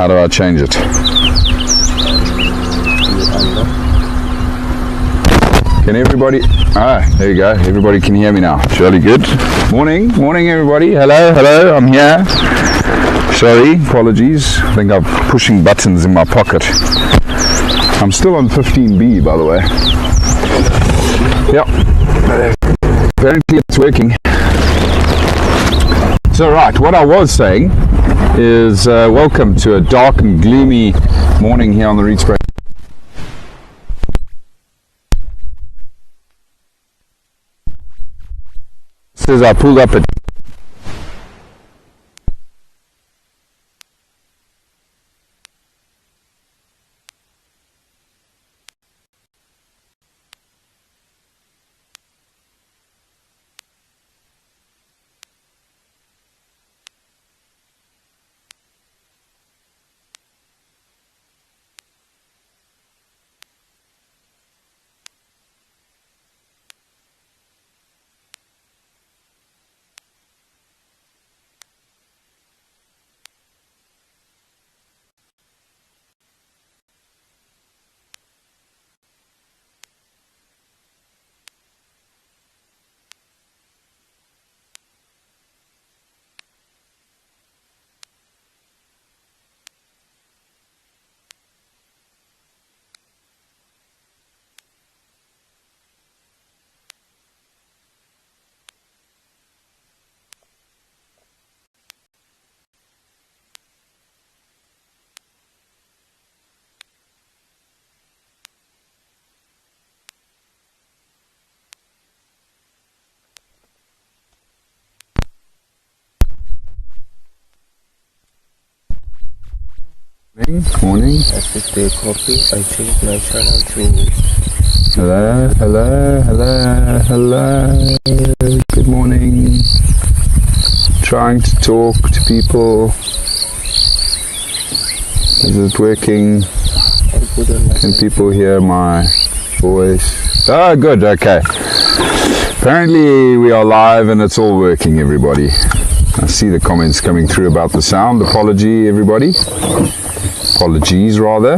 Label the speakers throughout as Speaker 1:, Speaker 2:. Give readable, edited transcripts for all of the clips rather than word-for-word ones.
Speaker 1: How do I change it? Can everybody... there you go. Everybody can hear me now. Surely good. Morning everybody. Hello, I'm here. Sorry, apologies. I think I'm pushing buttons in my pocket. I'm still on 15B, by the way. Yep. Apparently it's working. So right, what I was saying is welcome to a dark and gloomy morning here on the Rietspruit. As I pulled up at morning.
Speaker 2: As with the coffee, I changed my channel to...
Speaker 1: Hello. Good morning. Trying to talk to people. Is it working? Can people hear my voice? Oh, good, okay. Apparently we are live and it's all working, everybody. I see the comments coming through about the sound. Apologies, rather.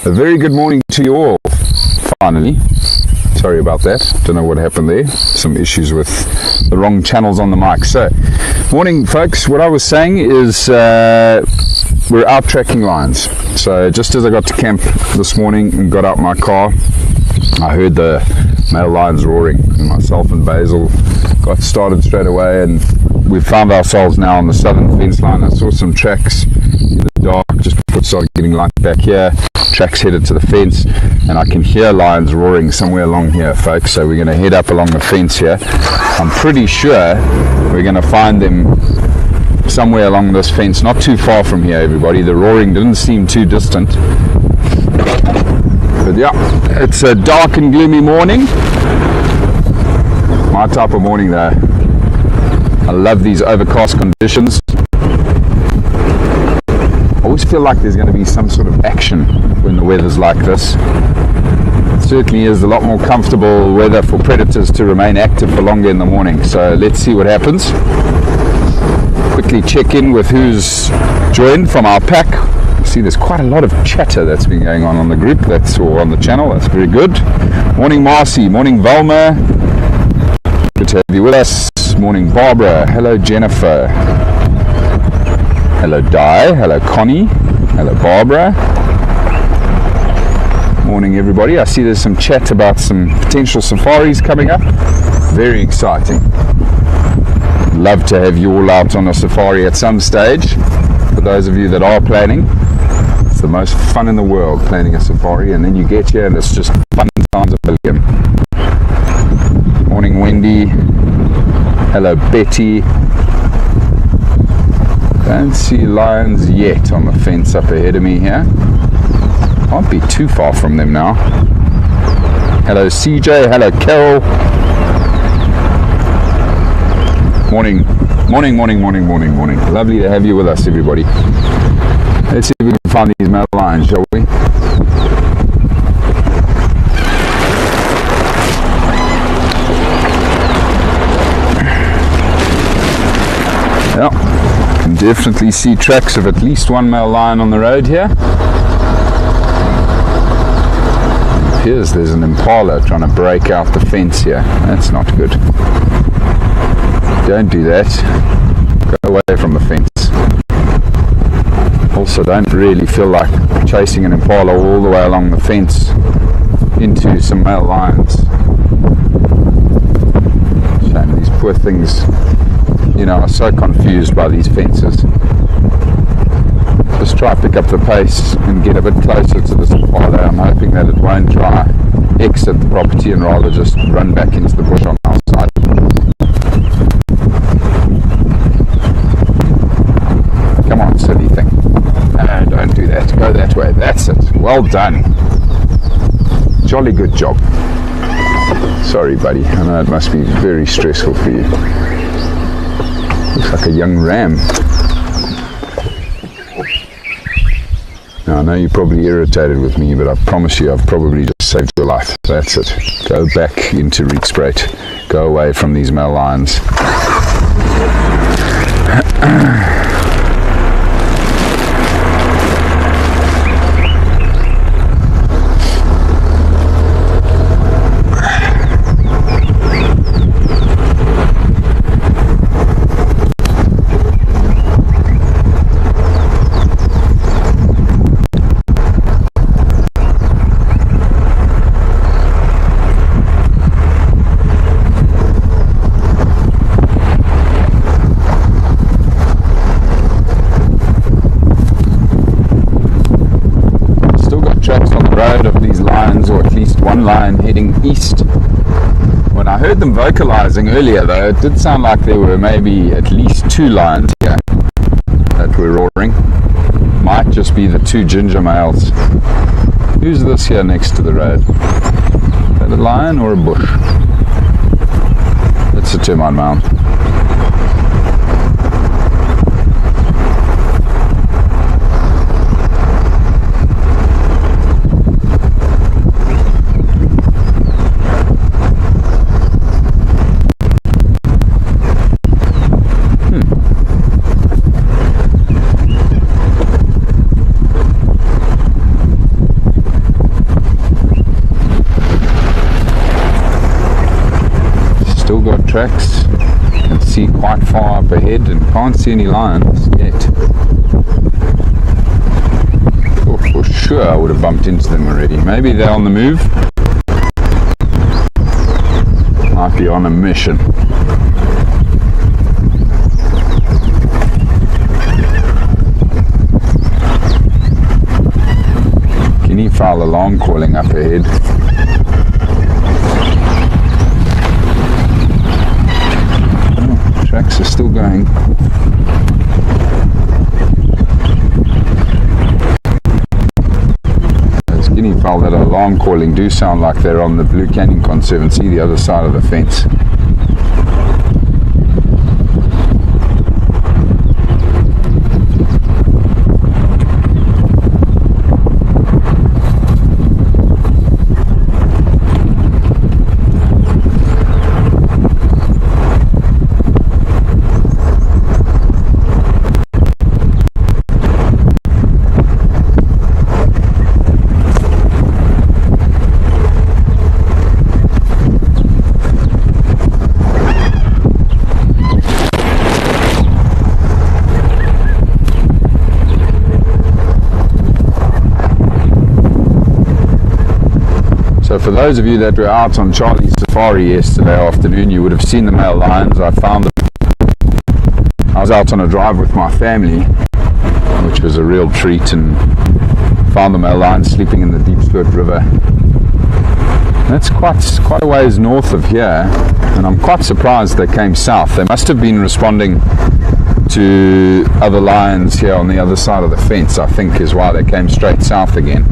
Speaker 1: A very good morning to you all, finally. Sorry about that. Don't know what happened there. Some issues with the wrong channels on the mic. So, morning folks. What I was saying is we're out tracking lines. So just as I got to camp this morning and got out my car, I heard the male lions roaring, and myself and Basil got started straight away, and we found ourselves now on the southern fence line. I saw some tracks in the dark just before it started getting light back here. Tracks headed to the fence, and I can hear lions roaring somewhere along here, folks. So we're going to head up along the fence here. I'm pretty sure we're going to find them somewhere along this fence, not too far from here, everybody. The roaring didn't seem too distant. But yeah, it's a dark and gloomy morning. My type of morning though. I love these overcast conditions. I always feel like there's going to be some sort of action when the weather's like this. It certainly is a lot more comfortable weather for predators to remain active for longer in the morning. So let's see what happens. Quickly check in with who's joined from our pack. See, there's quite a lot of chatter that's been going on the group, or on the channel. That's very good. Morning Marcy, morning Velma. Good to have you with us. Morning Barbara. Hello Jennifer. Hello Di. Hello Connie. Hello Barbara. Morning everybody. I see there's some chat about some potential safaris coming up. Very exciting. Love to have you all out on a safari at some stage. For those of you that are planning, it's the most fun in the world, planning a safari, and then you get here and it's just fun times a billion. Morning Wendy. Hello Betty. Don't see lions yet on the fence up ahead of me here. Can't be too far from them now. Hello CJ. Hello Carol. Morning. Lovely to have you with us, everybody. Let's see if we can find these male lions, shall we? Yeah, can definitely see tracks of at least one male lion on the road here. It appears there's an impala trying to break out the fence here. That's not good. Don't do that. Go away from the fence. Also, don't really feel like chasing an impala all the way along the fence into some male lions. Shame, these poor things, you know, are so confused by these fences. Just try to pick up the pace and get a bit closer to this impala. I'm hoping that it won't try exit the property and rather just run back into the bush on our side. Come on, silly thing. No, don't do that. Go that way. That's it. Well done. Jolly good job. Sorry, buddy. I know it must be very stressful for you. Looks like a young ram. Now, I know you're probably irritated with me, but I promise you I've probably just saved your life. That's it. Go back into Rietspruit. Go away from these male lions. Line heading east. When I heard them vocalizing earlier, though, it did sound like there were maybe at least two lions here that were roaring. Might just be the two ginger males. Who's this here next to the road? Is that a lion or a bush? It's a termite mound. Tracks. You can see quite far up ahead and can't see any lions yet. Oh, for sure I would have bumped into them already. Maybe they're on the move. Might be on a mission. Guinea fowl alarm calling up ahead. Tracks are still going. Those guinea fowl that are alarm calling do sound like they're on the Blue Canyon Conservancy, the other side of the fence. For those of you that were out on Charlie's safari yesterday afternoon, you would have seen the male lions. I was out on a drive with my family, which was a real treat, and found the male lions sleeping in the Rietspruit River. That's quite a ways north of here, and I'm quite surprised they came south. They must have been responding to other lions here on the other side of the fence, I think, is why they came straight south again.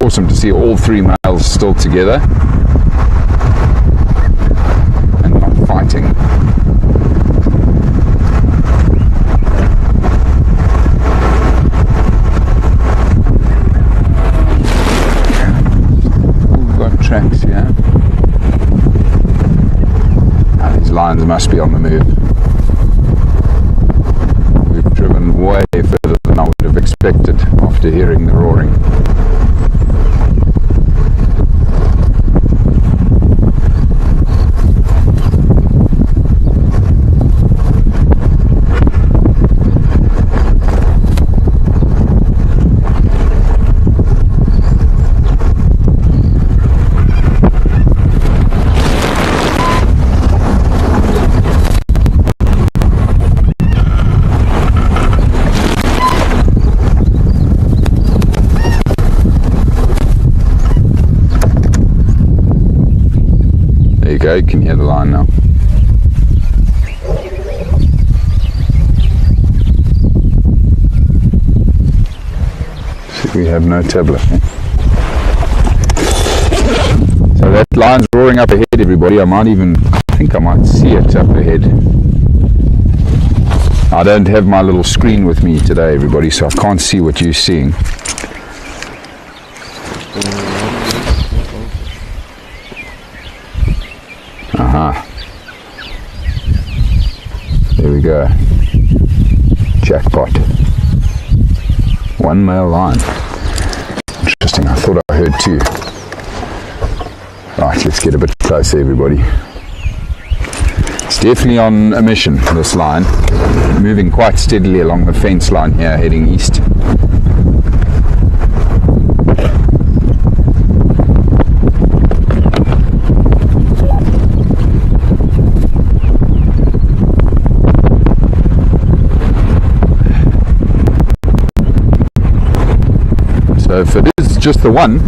Speaker 1: Awesome to see all three males still together and not fighting. We've got tracks here. lions must be on the move. We've driven way further than I would have expected after hearing the roaring. You can hear the line now. See, we have no tablet. So that line's roaring up ahead, everybody. I think I might see it up ahead. I don't have my little screen with me today, everybody, so I can't see what you're seeing. There we go. Jackpot. One male lion. Interesting, I thought I heard two. Right, let's get a bit closer, everybody. It's definitely on a mission, this line. Moving quite steadily along the fence line here, heading east. So if it is just the one,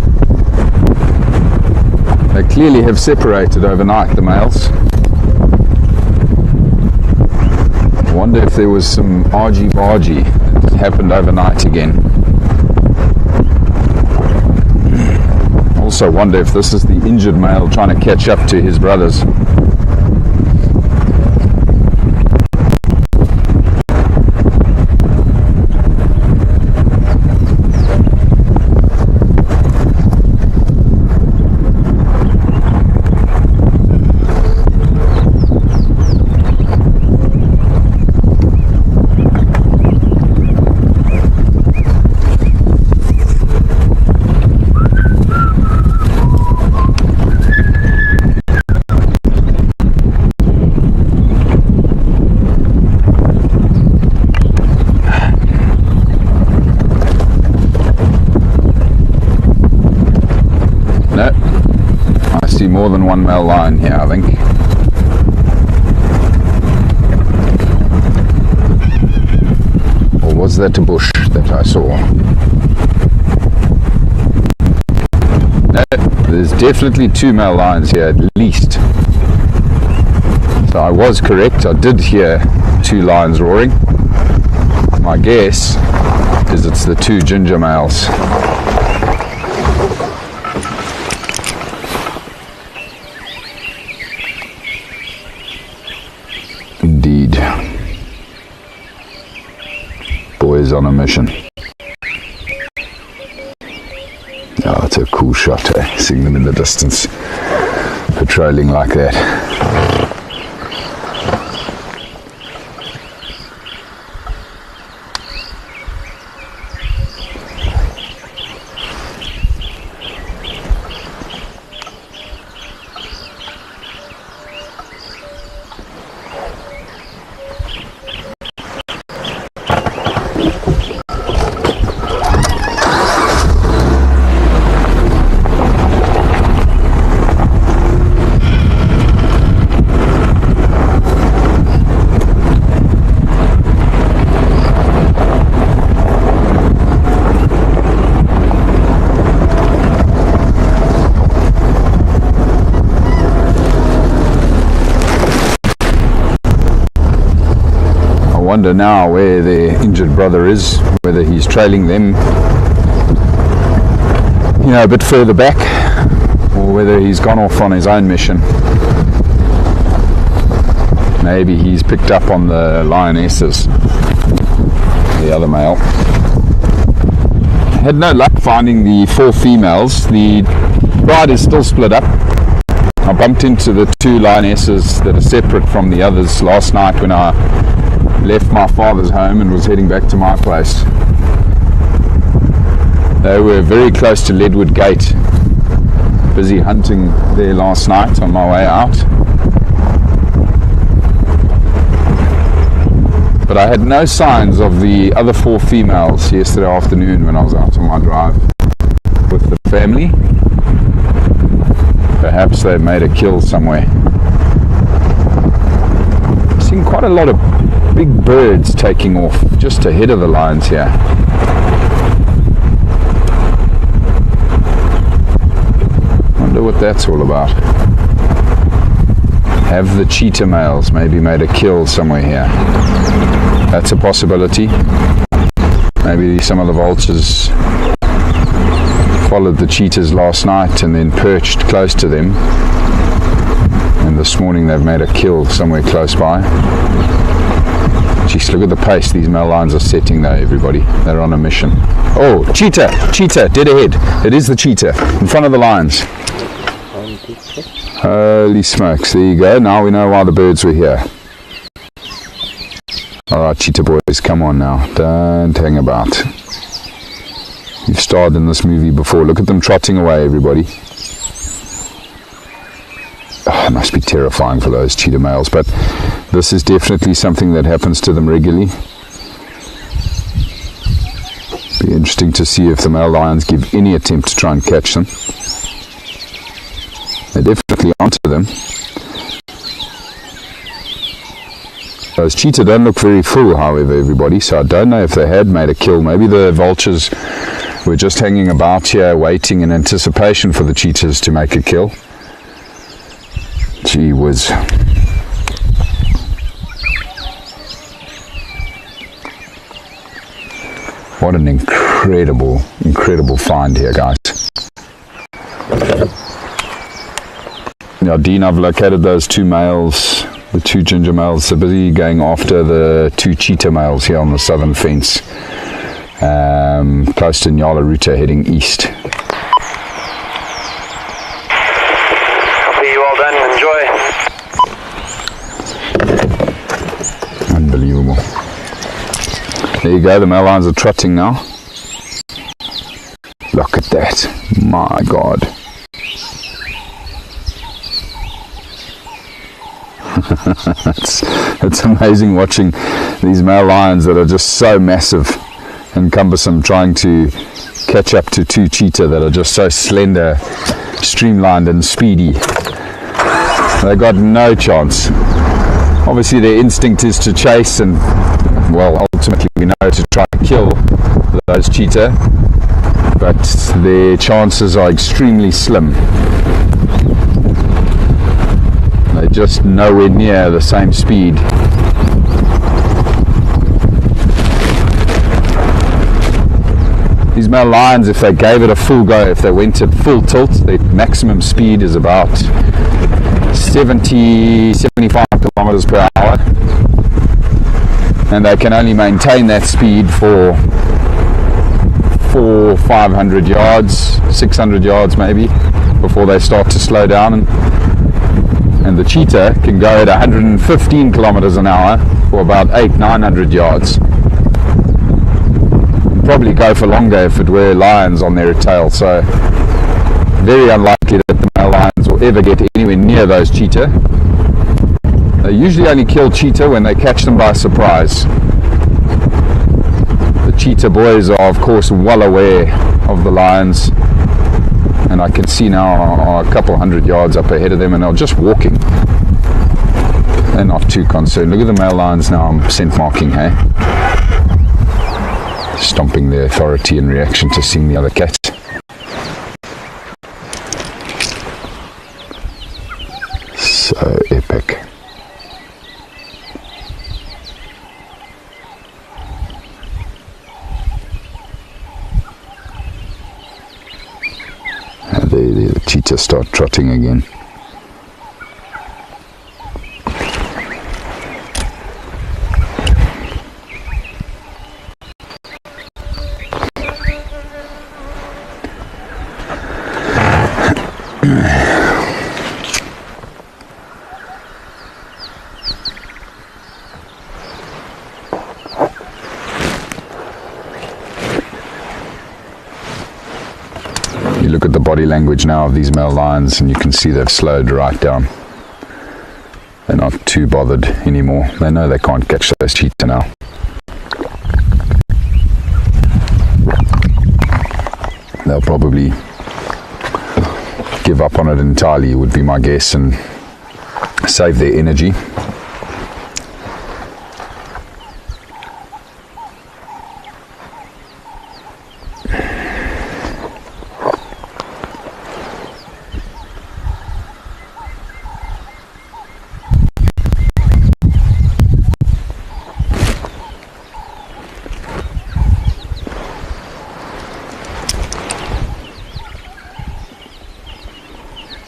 Speaker 1: they clearly have separated overnight, the males. I wonder if there was some argy-bargy that happened overnight again. Also wonder if this is the injured male trying to catch up to his brothers. More than one male lion here, I think. Or was that a bush that I saw? No, there's definitely two male lions here at least. So I was correct, I did hear two lions roaring. My guess is it's the two ginger males. Indeed. Boys on a mission. Oh, it's a cool shot, seeing them in the distance, patrolling like that. I wonder now where their injured brother is, whether he's trailing them, a bit further back, or whether he's gone off on his own mission. Maybe he's picked up on the lionesses, the other male. Had no luck finding the four females. The bride is still split up. I bumped into the two lionesses that are separate from the others last night when I left my father's home and was heading back to my place. They were very close to Leadwood Gate, busy hunting there last night on my way out. But I had no signs of the other 4 females yesterday afternoon when I was out on my drive with the family. Perhaps they've made a kill somewhere. I've seen quite a lot of big birds taking off just ahead of the lions here. Wonder what that's all about. Have the cheetah males maybe made a kill somewhere here? That's a possibility. Maybe some of the vultures followed the cheetahs last night and then perched close to them, and this morning they've made a kill somewhere close by. Jeez, look at the pace these male lions are setting though, everybody. They're on a mission. Oh, cheetah, dead ahead. It is the cheetah in front of the lions. Holy smokes, there you go. Now we know why the birds were here. Alright, cheetah boys, come on now. Don't hang about. You've starred in this movie before. Look at them trotting away, everybody. Oh, it must be terrifying for those cheetah males, but this is definitely something that happens to them regularly. Be interesting to see if the male lions give any attempt to try and catch them. They're definitely onto them. Those cheetah don't look very full, however, everybody, so I don't know if they had made a kill. Maybe the vultures were just hanging about here waiting in anticipation for the cheetahs to make a kill. Gee whiz. What an incredible find here, guys. Now, Dean, I've located those 2 males, the 2 ginger males. They're busy going after the 2 cheetah males here on the southern fence. Close to Nyala Ruta, heading east.
Speaker 3: Copy, you all done. Enjoy.
Speaker 1: Unbelievable. There you go, the male lions are trotting now. Look at that. My God. it's amazing watching these male lions that are just so massive and cumbersome trying to catch up to 2 cheetah that are just so slender, streamlined and speedy. They got no chance. Obviously their instinct is to chase and, well, ultimately we know to try and kill those cheetah, but their chances are extremely slim. They're just nowhere near the same speed. These male lions, if they gave it a full go, if they went at full tilt, their maximum speed is about 70-75 kilometers per hour, and they can only maintain that speed for 400-500 yards, 600 yards maybe, before they start to slow down. And the cheetah can go at 115 kilometers an hour for about 800-900 yards. Probably go for longer if it were lions on their tail, so very unlikely that the male lions will ever get anywhere near those cheetah. They usually only kill cheetah when they catch them by surprise. The cheetah boys are of course well aware of the lions, and I can see now are a couple hundred yards up ahead of them, and they're just walking. They're not too concerned. Look at the male lions now, I'm scent marking, hey? Stomping their authority in reaction to seeing the other cats. So epic. And the cheetahs start trotting again. You look at the body language now of these male lions and you can see they've slowed right down. They're not too bothered anymore. They know they can't catch those cheetah now. They'll probably give up on it entirely, would be my guess, and save their energy.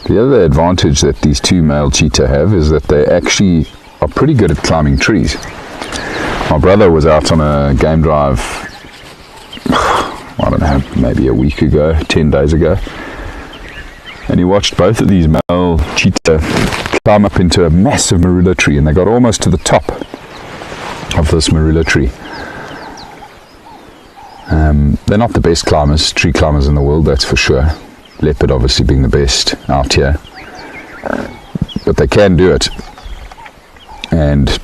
Speaker 1: The other advantage that these two male cheetah have is that they actually are pretty good at climbing trees. My brother was out on a game drive, I don't know, maybe a week ago, 10 days ago, and he watched both of these male cheetah climb up into a massive marula tree, and they got almost to the top of this marula tree. They're not the best climbers, tree climbers in the world, that's for sure. Leopard obviously being the best out here, but they can do it, and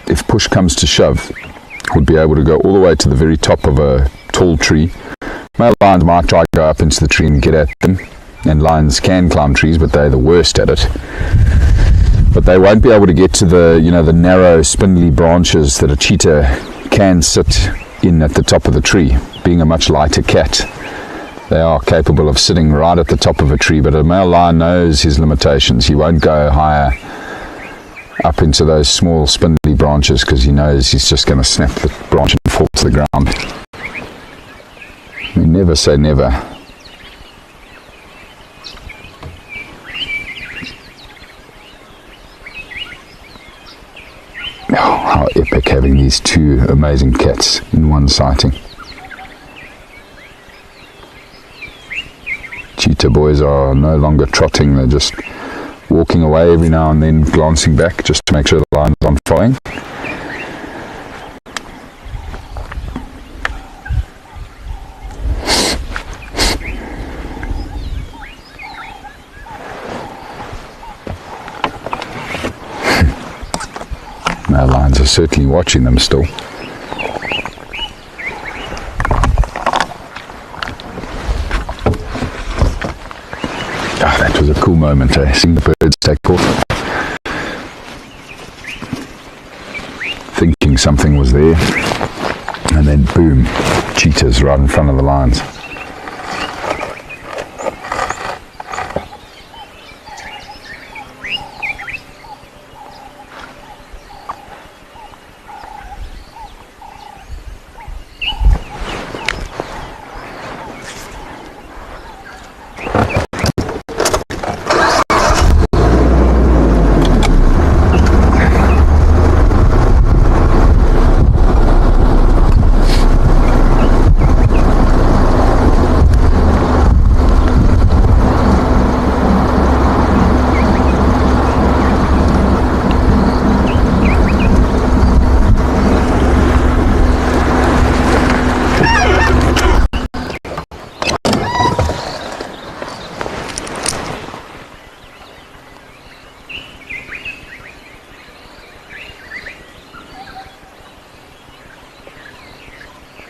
Speaker 1: if push comes to shove, would be able to go all the way to the very top of a tall tree. Male lions might try to go up into the tree and get at them, and lions can climb trees, but they're the worst at it. But they won't be able to get to the, you know, the narrow spindly branches that a cheetah can sit in at the top of the tree. Being a much lighter cat, they are capable of sitting right at the top of a tree, but a male lion knows his limitations. He won't go higher up into those small spindly branches because he knows he's just going to snap the branch and fall to the ground. We never say never. Oh, how epic having these two amazing cats in one sighting. Cheetah boys are no longer trotting, they're just walking away every now and then, glancing back just to make sure the lion's on following. Now lions are certainly watching them still. That was a cool moment, seeing the birds take off, thinking something was there, and then boom, cheetahs right in front of the lions.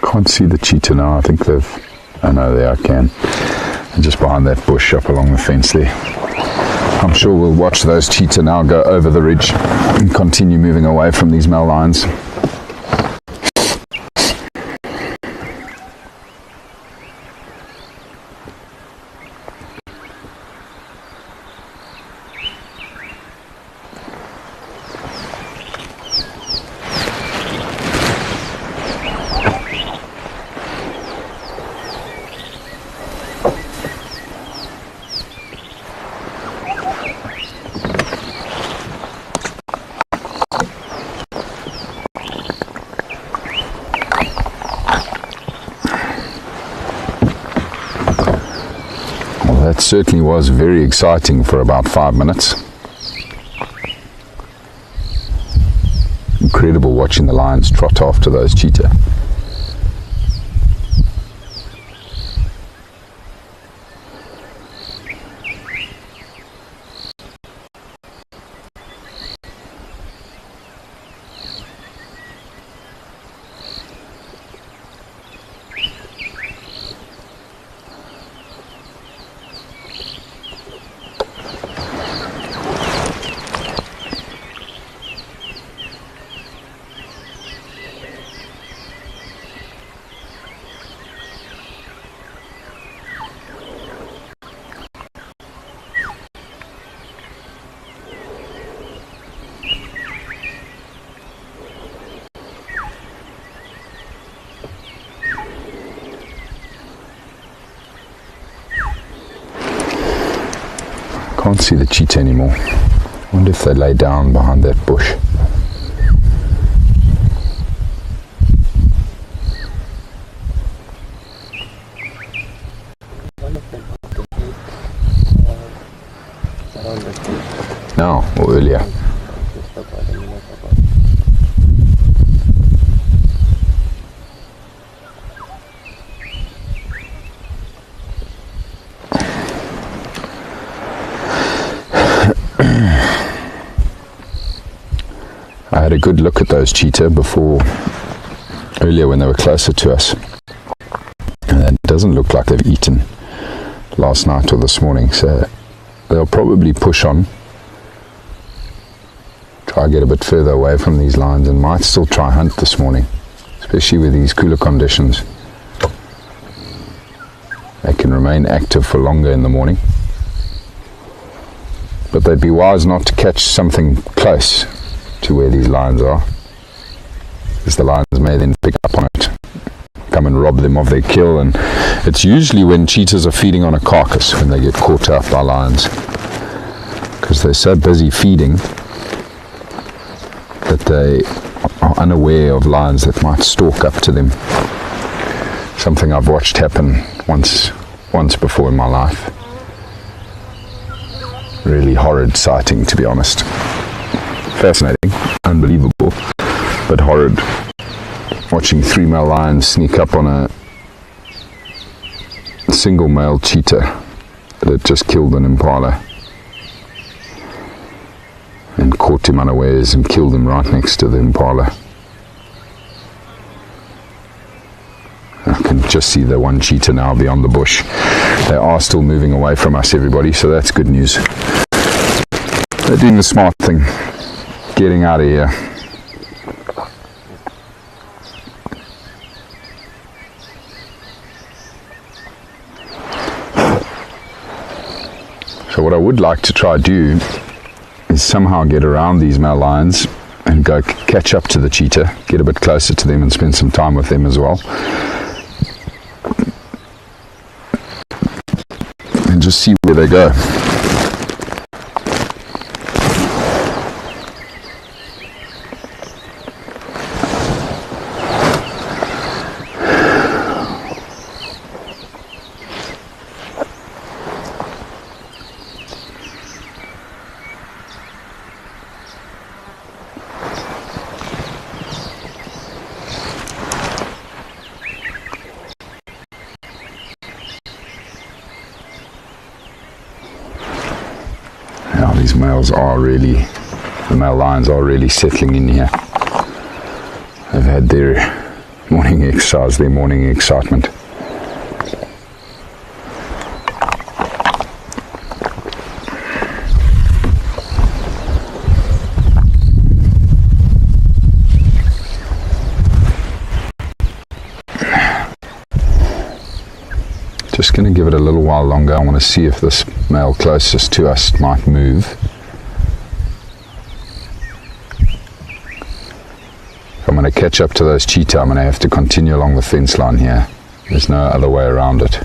Speaker 1: Can't see the cheetah now. I think they've... Oh no, there I can. And just behind that bush up along the fence there. I'm sure we'll watch those cheetah now go over the ridge and continue moving away from these male lions. That certainly was very exciting for about 5 minutes. Incredible watching the lions trot after those cheetah. can't see the cheetah anymore. I wonder if they lay down behind that bush. Now or earlier? I had a good look at those cheetah earlier when they were closer to us, and it doesn't look like they've eaten last night or this morning, so they'll probably push on, try to get a bit further away from these lines, and might still try hunt this morning, especially with these cooler conditions. They can remain active for longer in the morning, but they'd be wise not to catch something close to where these lines are, because the lions may then pick up on it, come and rob them of their kill. And it's usually when cheetahs are feeding on a carcass when they get caught up by lions, because they're so busy feeding that they are unaware of lions that might stalk up to them. Something I've watched happen once before in my life. Really horrid sighting, to be honest. Fascinating, unbelievable, but horrid. Watching 3 male lions sneak up on a single male cheetah that just killed an impala and caught him unawares and killed him right next to the impala. I can just see the one cheetah now beyond the bush. They are still moving away from us, everybody, so that's good news. They're doing the smart thing, getting out of here. So what I would like to try to do is somehow get around these male lions and go catch up to the cheetah, get a bit closer to them and spend some time with them as well, and just see where they go. These the male lions are really settling in here. They've had their morning exercise, their morning excitement. Just going to give it a little while longer. I want to see if this male closest to us might move. If I'm going to catch up to those cheetah, I'm going to have to continue along the fence line here. There's no other way around it.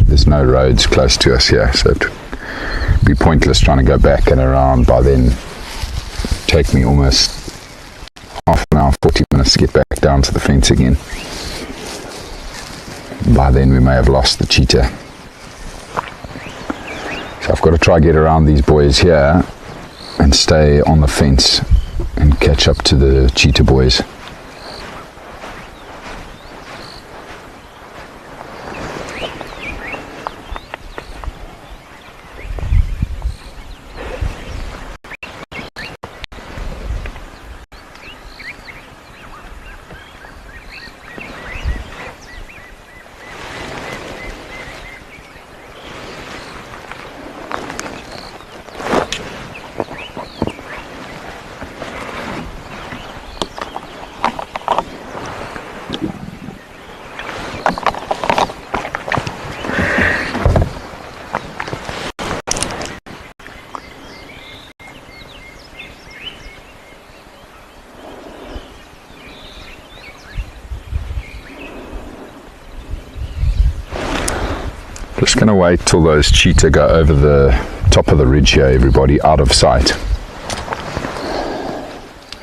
Speaker 1: There's no roads close to us here, so it'd be pointless trying to go back and around. By then take me almost half an hour, 40 minutes to get back down to the fence again. By then we may have lost the cheetah. So I've got to try to get around these boys here and stay on the fence and catch up to the cheetah boys. Just going to wait till those cheetah go over the top of the ridge here, everybody, out of sight.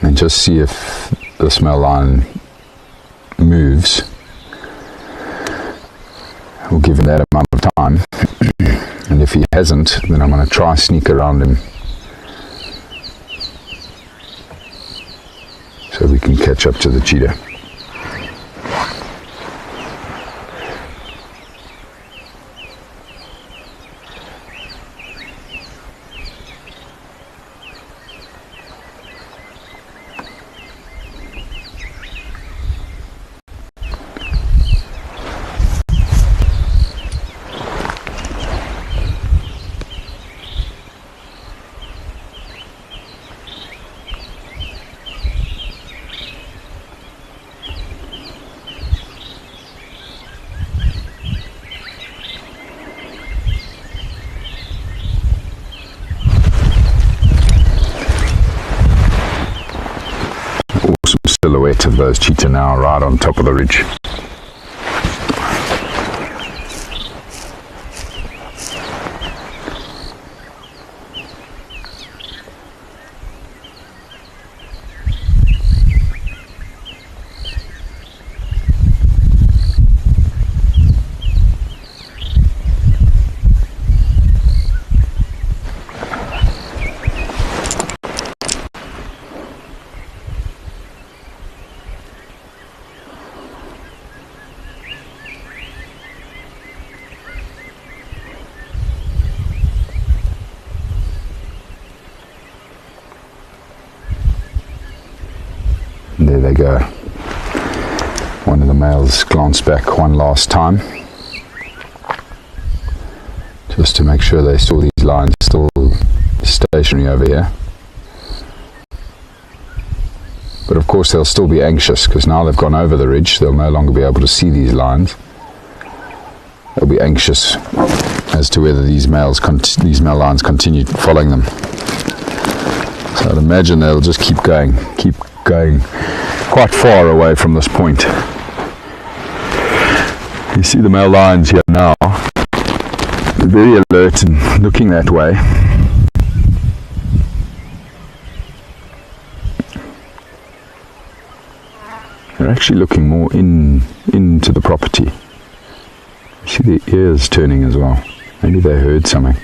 Speaker 1: And just see if the smell line moves. We'll give him that amount of time. And if he hasn't, then I'm going to try sneak around him so we can catch up to the cheetah. Silhouette of those cheetah now right on top of the ridge. There they go. One of the males glanced back one last time, just to make sure they saw these lines still stationary over here. But of course they'll still be anxious, because now they've gone over the ridge, they'll no longer be able to see these lines. They'll be anxious as to whether these male lines continue following them. So I'd imagine they'll just keep going quite far away from this point. You see the male lions here now, they're very alert and looking that way. They're actually looking more into the property. You see the ears turning as well. Maybe they heard something.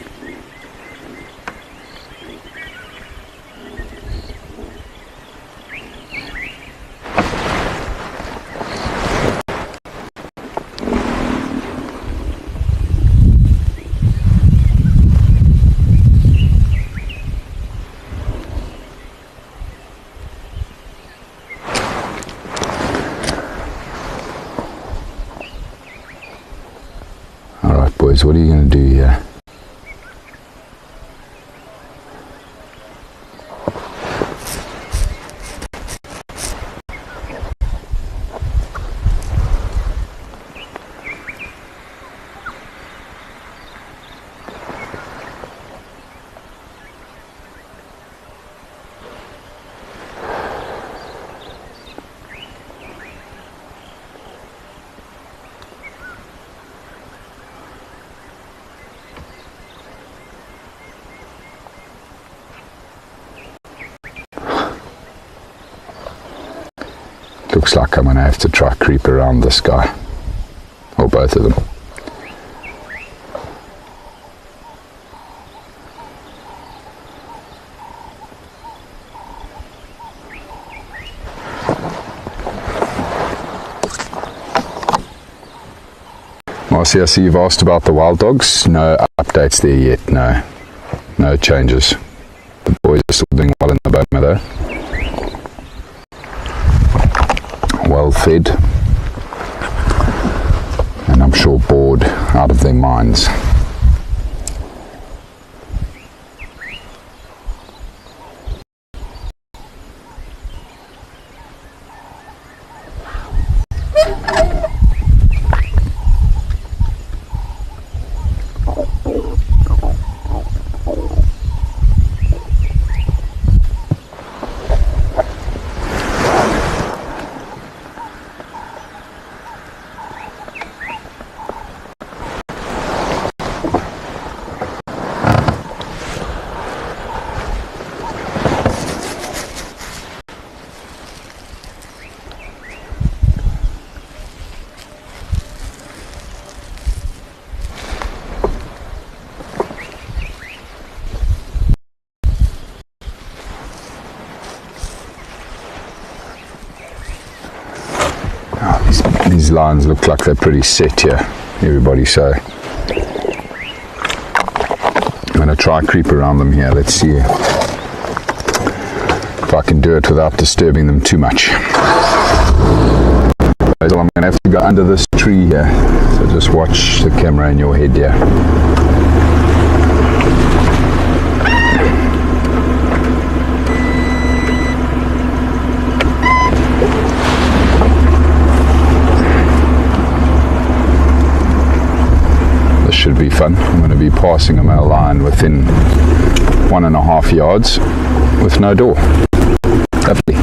Speaker 1: Alright boys, what are you going to do here? Looks like I'm going to have to try creep around this guy, or both of them. Marcy, I see you've asked about the wild dogs. No updates there yet, no changes. The boys are still doing well in the boma though. Well fed, and I'm sure bored out of their minds. lines look like they're pretty set here, everybody, so I'm going to try creep around them here. Let's see if I can do it without disturbing them too much. I'm going to have to go under this tree here, so just watch the camera in your head here. This should be fun. I'm going to be passing a male lion within 1.5 yards with no door. Lovely.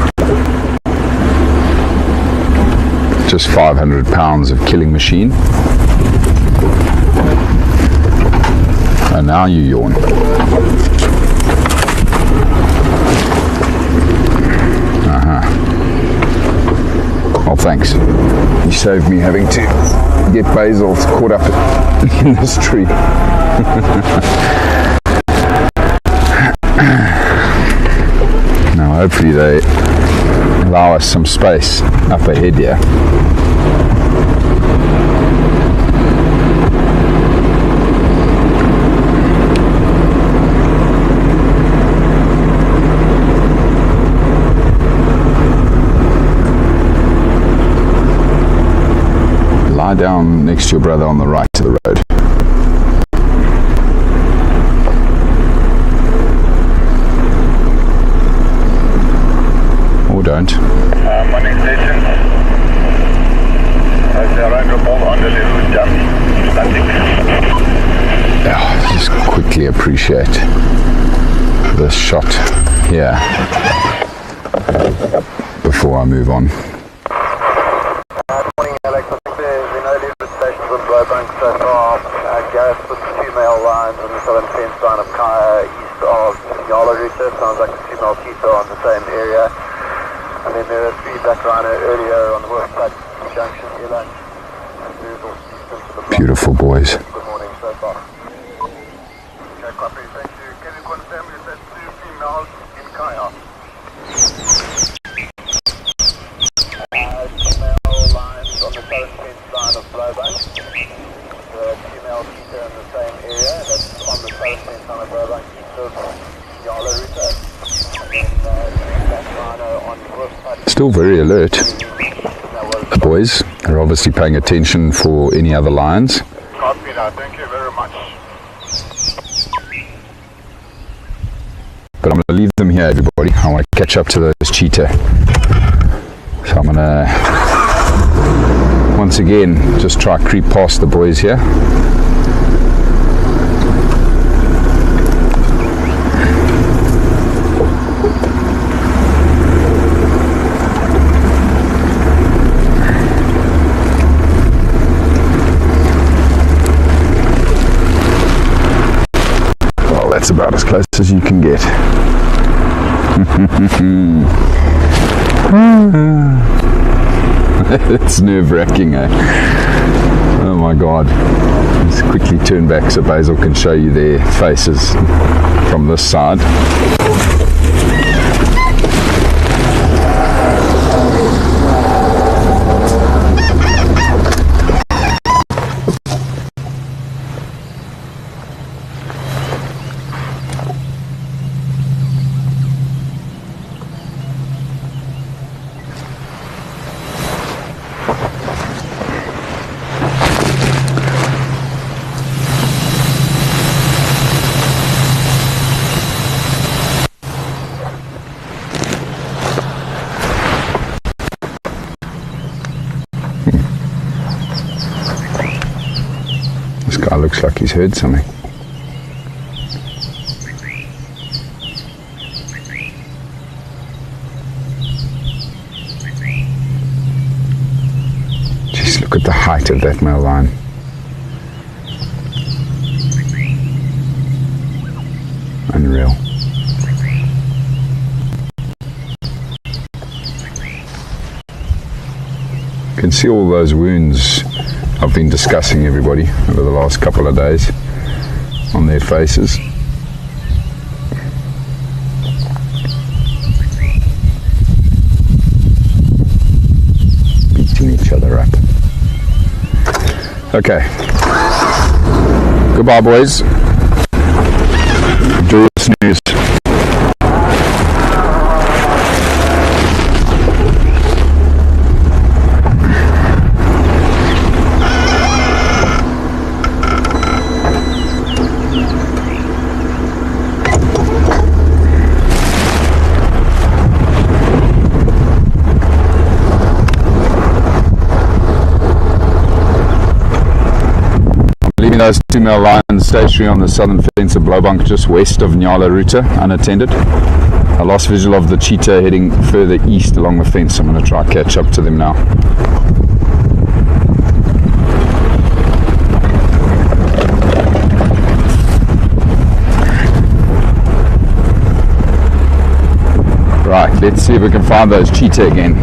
Speaker 1: Just 500 pounds of killing machine. And now you yawn. Well, thanks. You saved me having to get Basil caught up in this tree. Now hopefully they allow us some space up ahead here. Lie down next to your brother on the right of the road. Or don't.
Speaker 3: Morning station.
Speaker 1: Just quickly appreciate this shot here before I move on.
Speaker 3: Morning, Alex. I think there's been no leaving stations on Brent so far. Gareth with 2 male lines on the southern fence line of Kaya, east of Yala Router. Sounds like a 2 male keeper on the same area. And then there are 3 black rhino earlier on the west side junction, Elan.
Speaker 1: Beautiful boys.
Speaker 3: Good morning so far. Okay, copy. Thank you. Can you confirm if there's 2 females in Kaya? Female lines on the southern fence line of Blowbank. The female keeper in the same area. That's on the southern fence line of Blowbank, east of Yala Router. And then black rhino on the west side.
Speaker 1: Still very alert. The boys are obviously paying attention for any other lions.
Speaker 3: Copy that. Thank you very much.
Speaker 1: But I'm going to leave them here, everybody. I want to catch up to those cheetah. So I'm going to, once again, just try creep past the boys here. That's about as close as you can get. It's nerve-wracking, eh? Oh my god. Let's quickly turn back so Basil can show you their faces from this side. This guy looks like he's heard something. Just look at the height of that male lion. Unreal. You can see all those wounds I've been discussing, everybody, over the last couple of days on their faces. Beating each other up. Okay. Goodbye, boys. Do snooze. Those 2 male lions stationary on the southern fence of Blowbank just west of Nyala Ruta, unattended. I lost visual of the cheetah heading further east along the fence. I'm going to try catch up to them now. Right, let's see if we can find those cheetah again.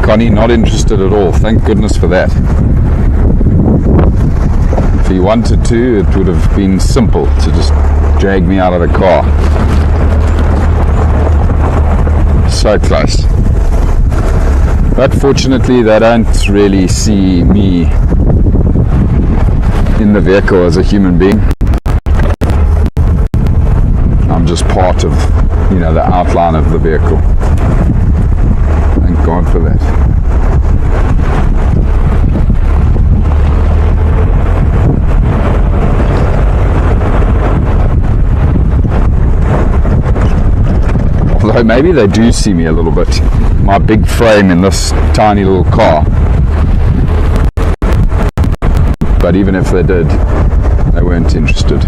Speaker 1: Connie, not interested at all. Thank goodness for that. If he wanted to, it would have been simple to just drag me out of the car. So close. But fortunately, they don't really see me in the vehicle as a human being. I'm just part of, the outline of the vehicle. Thank God for that. Although maybe they do see me a little bit. My big frame in this tiny little car. But even if they did, they weren't interested.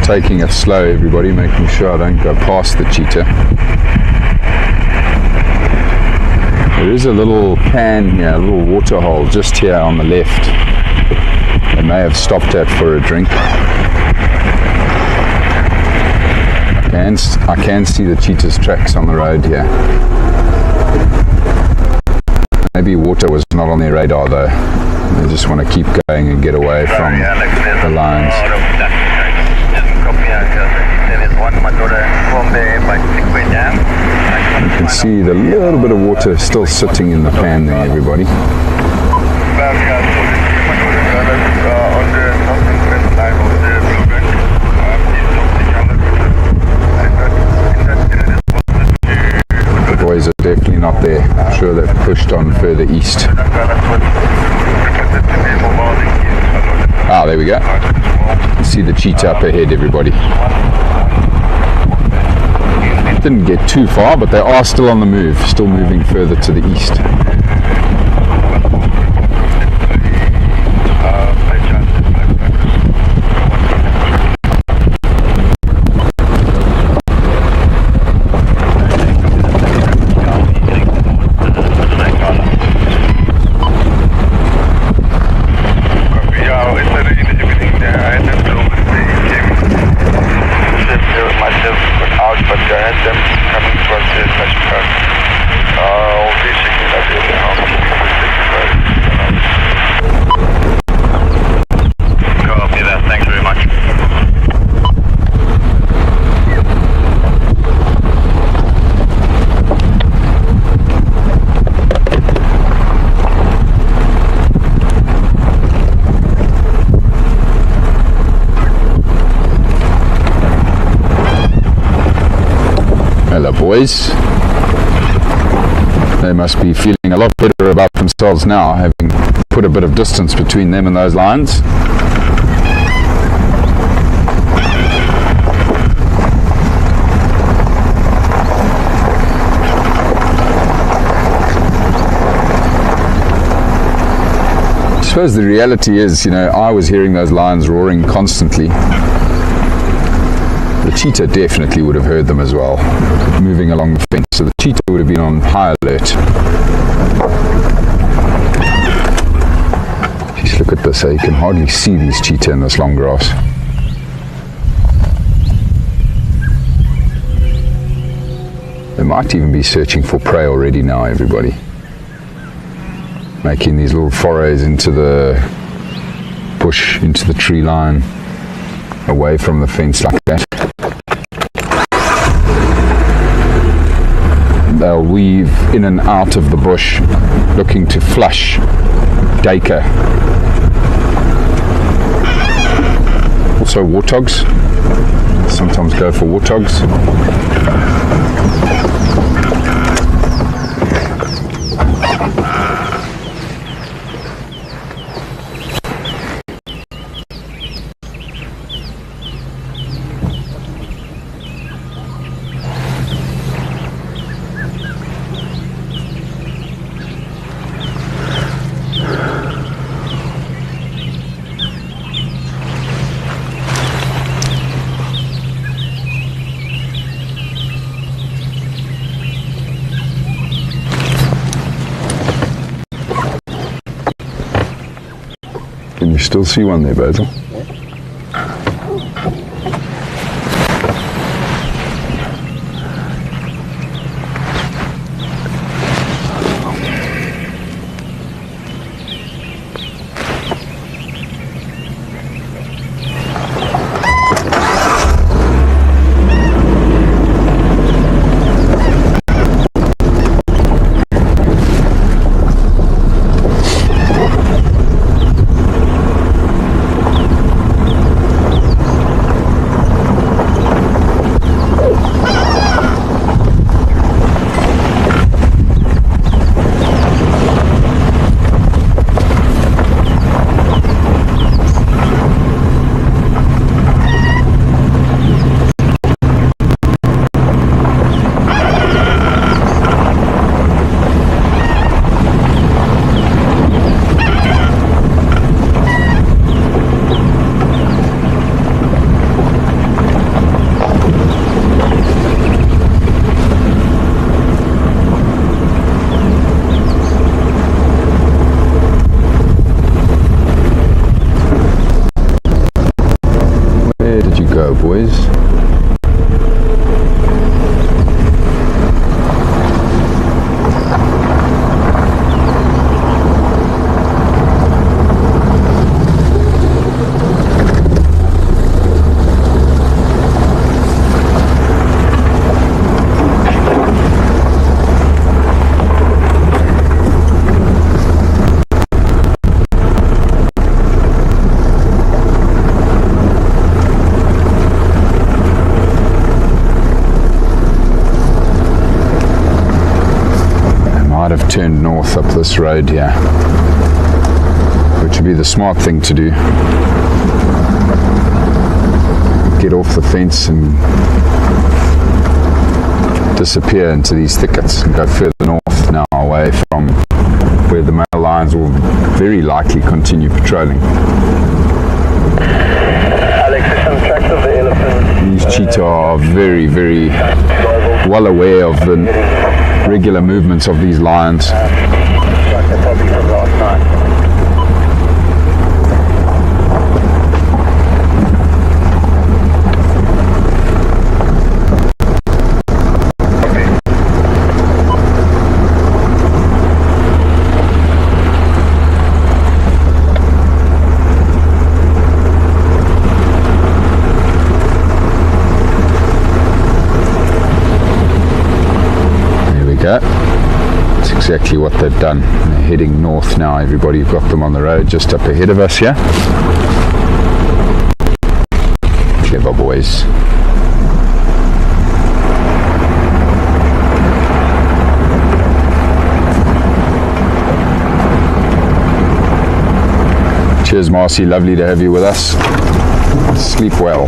Speaker 1: Taking it slow, everybody, making sure I don't go past the cheetah. There is a little pan here, a little water hole just here on the left. They may have stopped at for a drink. I can see the cheetah's tracks on the road here. Maybe water was not on their radar though. They just want to keep going and get away from the lions. You can see the little bit of water still sitting in the pan there, everybody. The boys are definitely not there. I'm sure they've pushed on further east. Ah, there we go. You see the cheetah up ahead, everybody. Didn't get too far, but they are still on the move, still moving further to the east. boys. They must be feeling a lot better about themselves now, having put a bit of distance between them and those lions. I suppose the reality is, I was hearing those lions roaring constantly. The cheetah definitely would have heard them as well, moving along the fence, so the cheetah would have been on high alert. Just look at this, you can hardly see these cheetah in this long grass. They might even be searching for prey already now, everybody. Making these little forays into the bush, into the tree line, away from the fence like that. They'll weave in and out of the bush looking to flush duiker. Also warthogs, sometimes go for warthogs. Can you still see one there, Basil? Boys. Have turned north up this road here, which would be the smart thing to do. Get off the fence and disappear into these thickets and go further north now, away from where the male lions will very likely continue patrolling.
Speaker 3: Alex, some tracks of the elephants.
Speaker 1: These cheetah are very, very well aware of the regular movements of these lions.
Speaker 3: Like they're probably from last night.
Speaker 1: That's exactly what they've done. They're heading north now, everybody. You've got them on the road just up ahead of us here. Clever boys. Cheers, Marcy. Lovely to have you with us. Sleep well.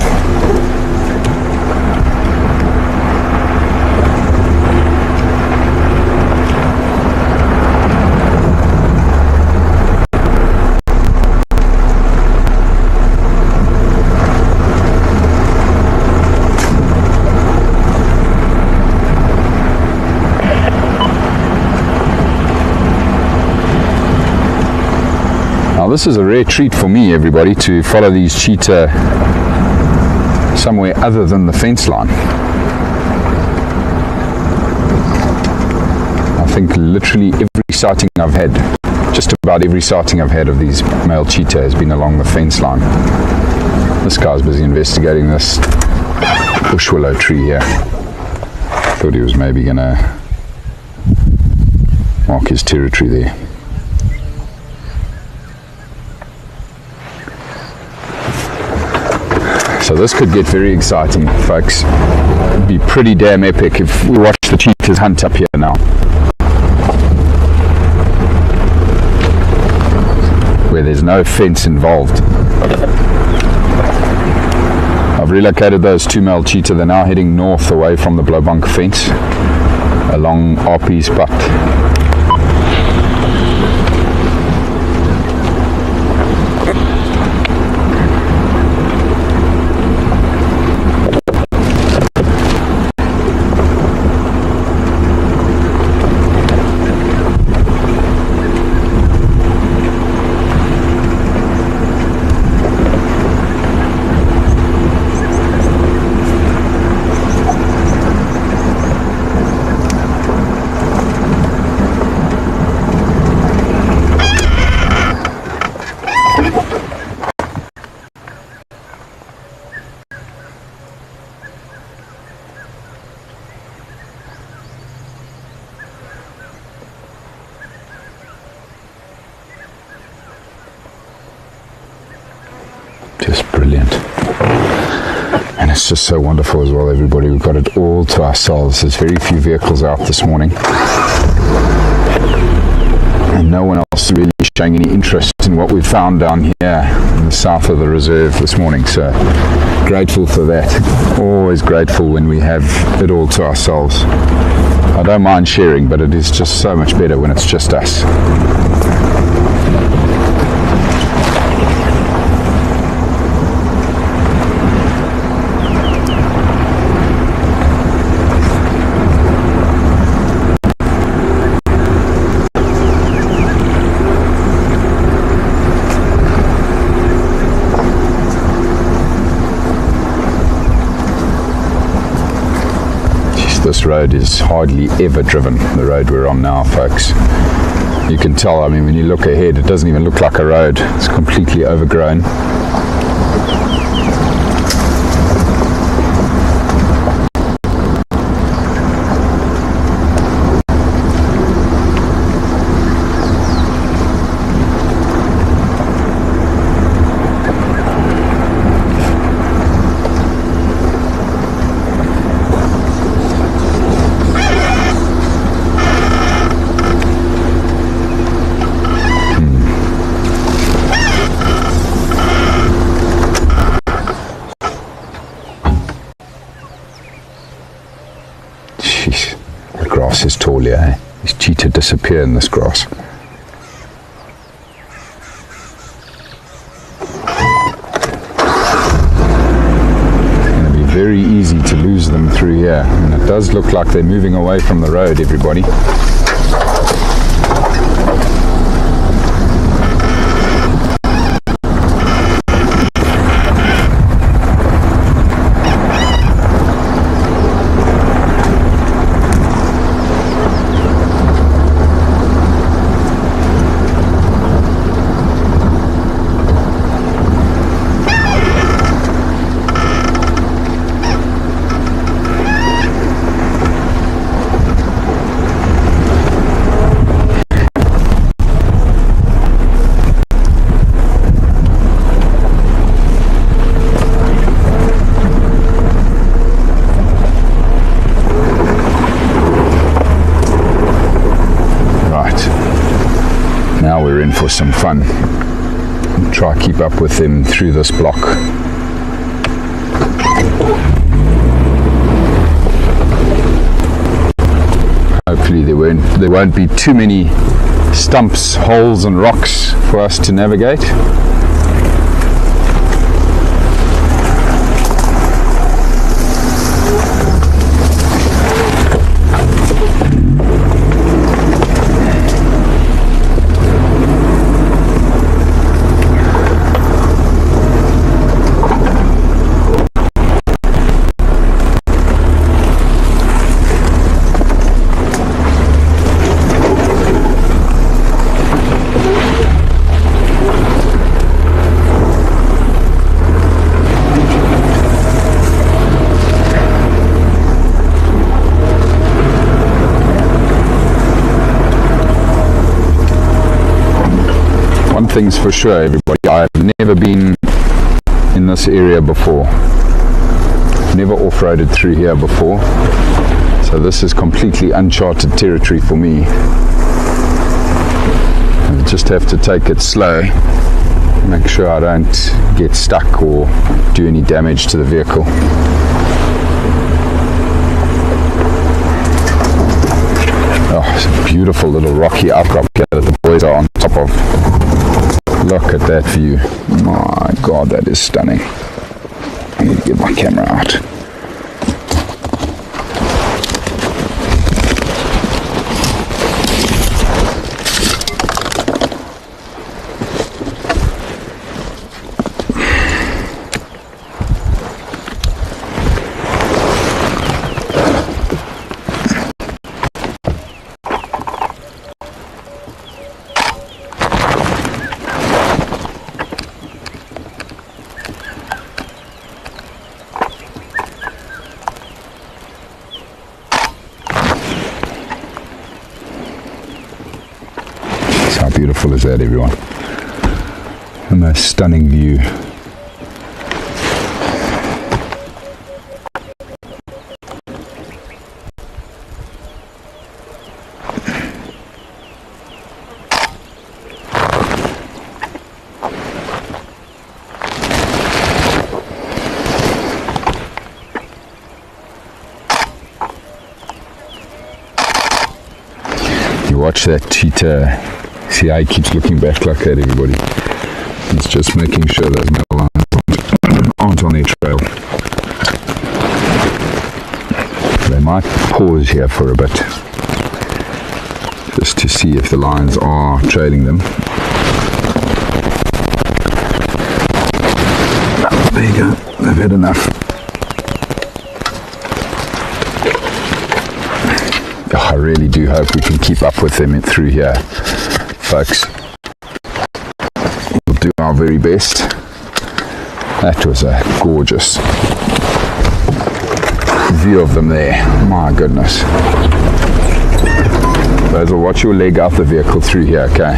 Speaker 1: Now this is a rare treat for me, everybody, to follow these cheetah somewhere other than the fence line. I think literally every sighting I've had, just about every sighting I've had of these male cheetah has been along the fence line. This guy's busy investigating this bush willow tree here. Thought he was maybe going to mark his territory there. So this could get very exciting, folks. It'd be pretty damn epic if we watch the cheetahs hunt up here now. Where there's no fence involved. I've relocated those two male cheetah. They're now heading north away from the blowbunk fence along RP's butt. Just brilliant. And it's just so wonderful as well, everybody. We've got it all to ourselves. There's very few vehicles out this morning. And no one else really showing any interest in what we found down here in the south of the reserve this morning. So grateful for that. Always grateful when we have it all to ourselves. I don't mind sharing, but it is just so much better when it's just us. This road is hardly ever driven, the road we're on now, folks. You can tell, I mean, when you look ahead, it doesn't even look like a road. It's completely overgrown. The grass is tall here, eh? These cheetah disappear in this grass. It's going to be very easy to lose them through here, and it does look like they're moving away from the road, everybody. Now we're in for some fun. try keep up with them through this block. Hopefully there won't be too many stumps, holes and rocks for us to navigate. One thing's for sure, everybody, I've never been in this area before. Never off-roaded through here before. So this is completely uncharted territory for me. I just have to take it slow. Make sure I don't get stuck or do any damage to the vehicle. Oh, it's a beautiful little rocky outcrop here that the boys are on top of. Look at that view. My God, that is stunning. I need to get my camera out. How beautiful is that, everyone? The most stunning view. You watch that cheetah. See how he keeps looking back like that, everybody. He's just making sure those metal lines aren't on their trail. They might pause here for a bit, just to see if the lines are trailing them. There you go, they've had enough. Oh, I really do hope we can keep up with them through here. Folks, we'll do our very best. That was a gorgeous view of them there. My goodness. Basil, watch your leg out the vehicle through here, okay?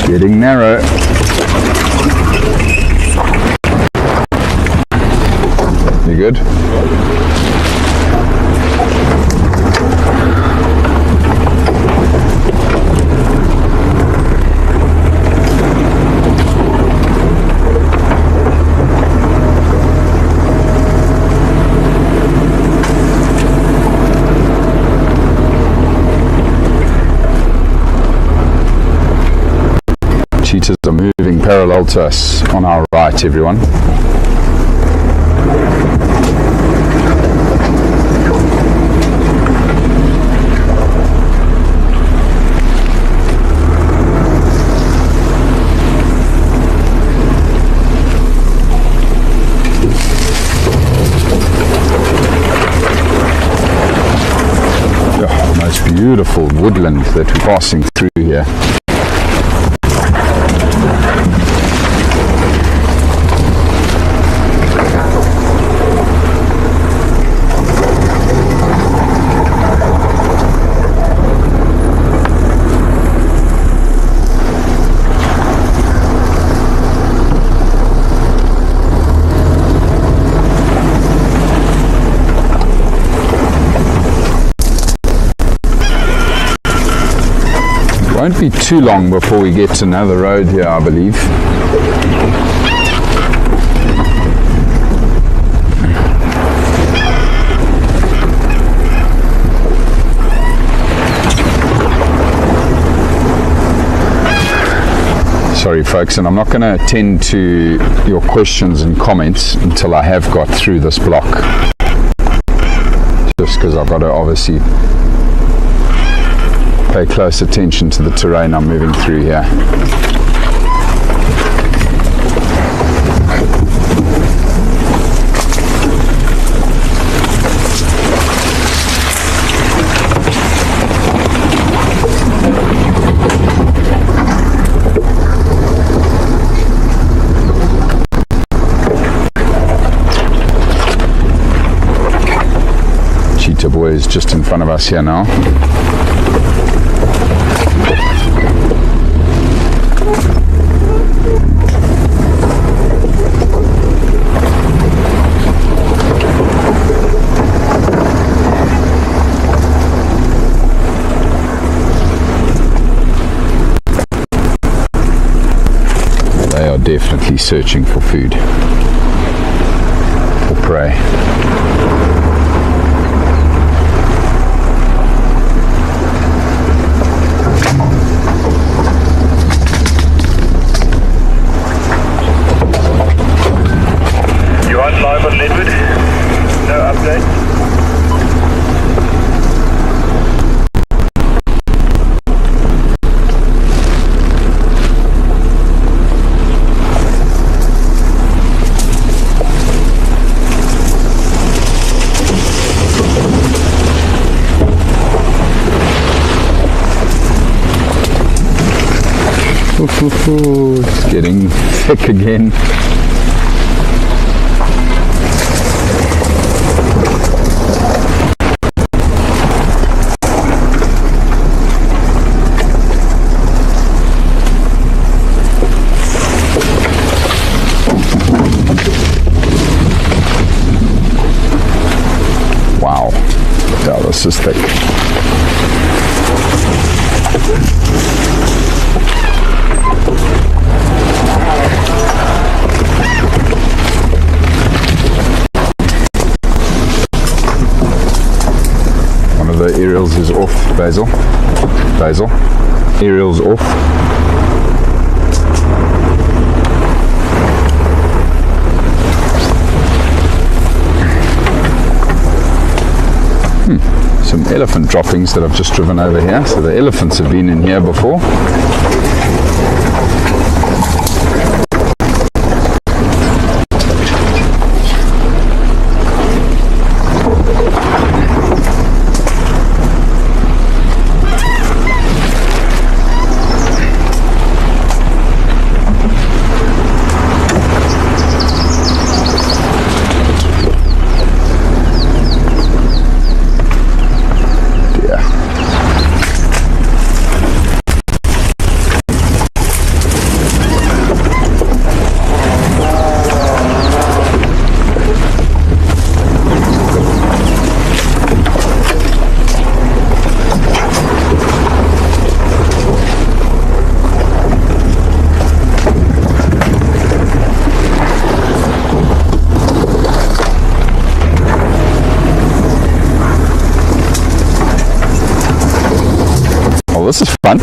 Speaker 1: Getting narrow. You good? Cheetahs are moving parallel to us on our right, everyone. Oh, most beautiful woodland that we're passing through here. Won't be too long before we get to another road here, I believe. Sorry folks, and I'm not going to attend to your questions and comments until I have got through this block, just because I've got to obviously pay close attention to the terrain I'm moving through here. Cheetah boy is just in front of us here now. Definitely searching for food, for prey.
Speaker 3: You aren't live on Ledwood? No update?
Speaker 1: It's getting thick again. Wow, yeah, this is thick. The aerials is off, Basil. Aerials off. Some elephant droppings that I've just driven over here. So the elephants have been in here before. This is fun.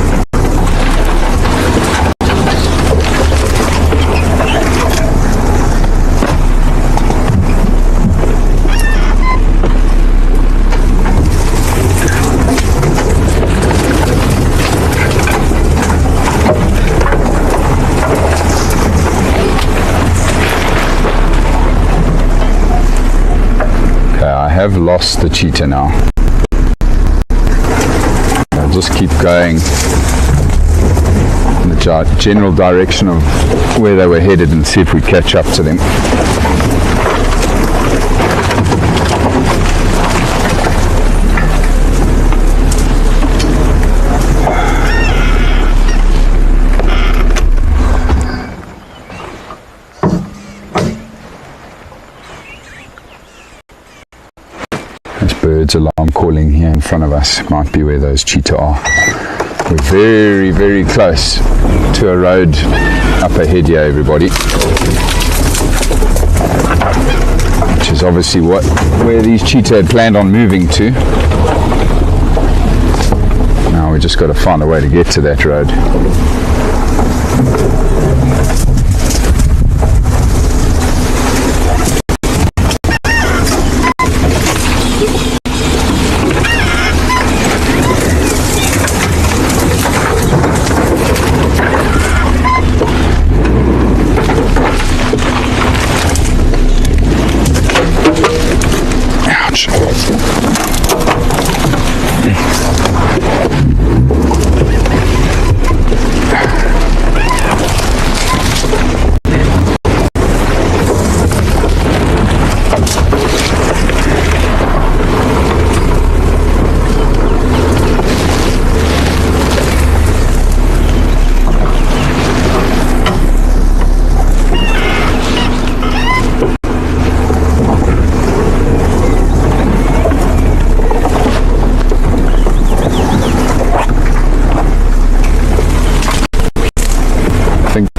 Speaker 1: Okay, I have lost the cheetah now. just keep going in the general direction of where they were headed and see if we catch up to them. Birds alarm calling here in front of us. Might be where those cheetah are. We're very, very close to a road up ahead here, everybody, which is obviously where these cheetah had planned on moving to. Now we just got to find a way to get to that road.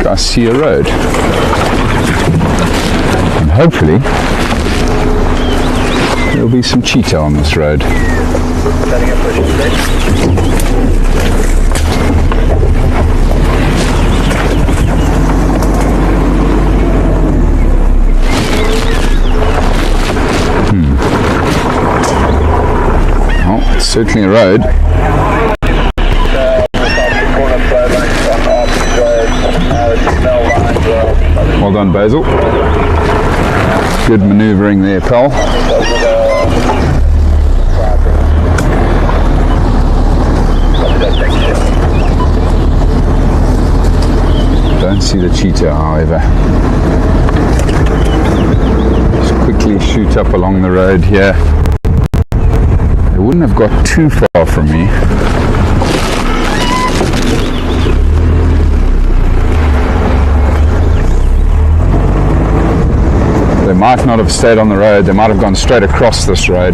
Speaker 1: I see a road, and hopefully there'll be some cheetah on this road. Oh, it's certainly a road. Well done, Basil. Good manoeuvring there, pal. Don't see the cheetah, however. Just quickly shoot up along the road here. They wouldn't have got too far from me. They might not have stayed on the road, they might have gone straight across this road.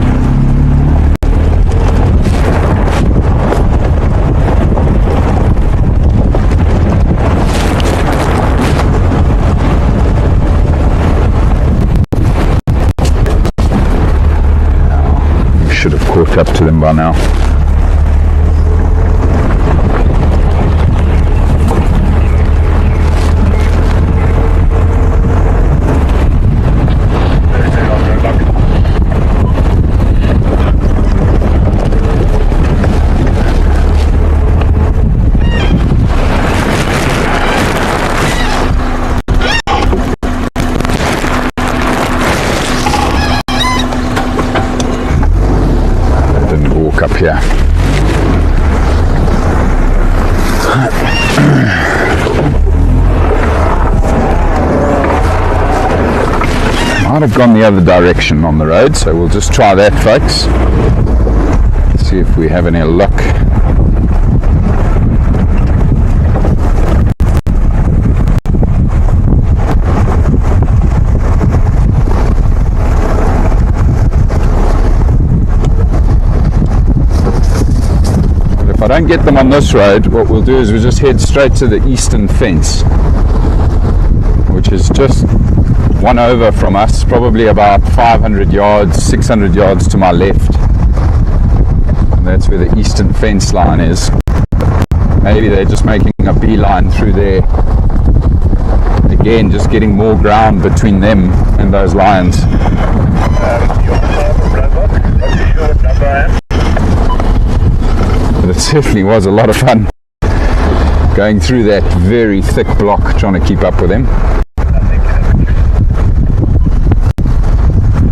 Speaker 1: We should have caught up to them by now. Up here. Might have gone the other direction on the road, so we'll just try that, folks. See if we have any luck. If I don't get them on this road, what we'll do is we'll just head straight to the eastern fence, which is just one over from us, probably about 500 yards, 600 yards to my left. And that's where the eastern fence line is. Maybe they're just making a beeline through there. Again, just getting more ground between them and those lions. But it certainly was a lot of fun going through that very thick block trying to keep up with them.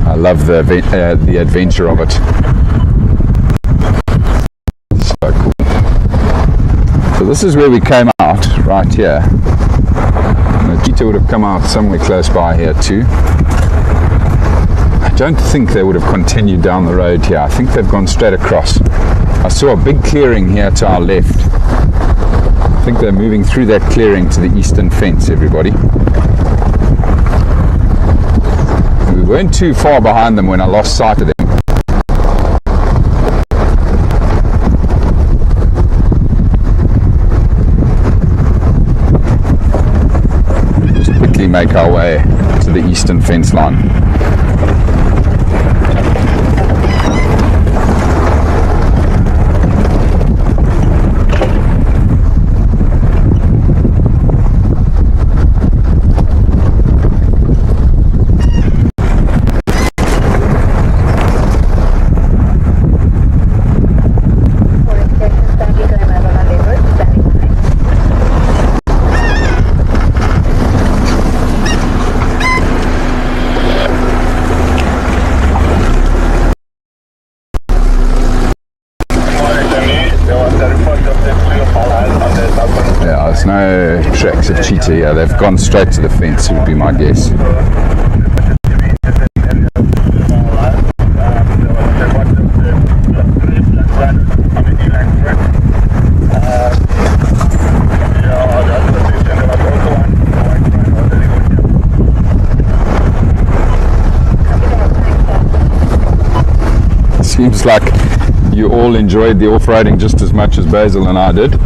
Speaker 1: I love the adventure of it. So cool. this is where we came out, right here. The cheetah would have come out somewhere close by here too. I don't think they would have continued down the road here. I think they've gone straight across. I saw a big clearing here to our left. I think they're moving through that clearing to the eastern fence, everybody. We weren't too far behind them when I lost sight of them. Just quickly make our way to the eastern fence line. No tracks of cheetah here. They've gone straight to the fence, would be my guess. Seems like you all enjoyed the off-roading just as much as Basil and I did.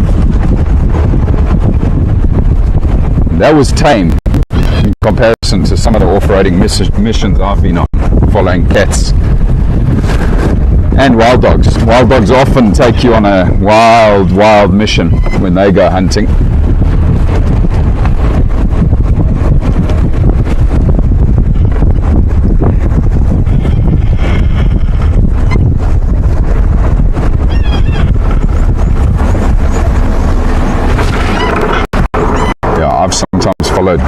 Speaker 1: That was tame in comparison to some of the off-roading missions I've been on, following cats and wild dogs. Wild dogs often take you on a wild mission when they go hunting. I've sometimes followed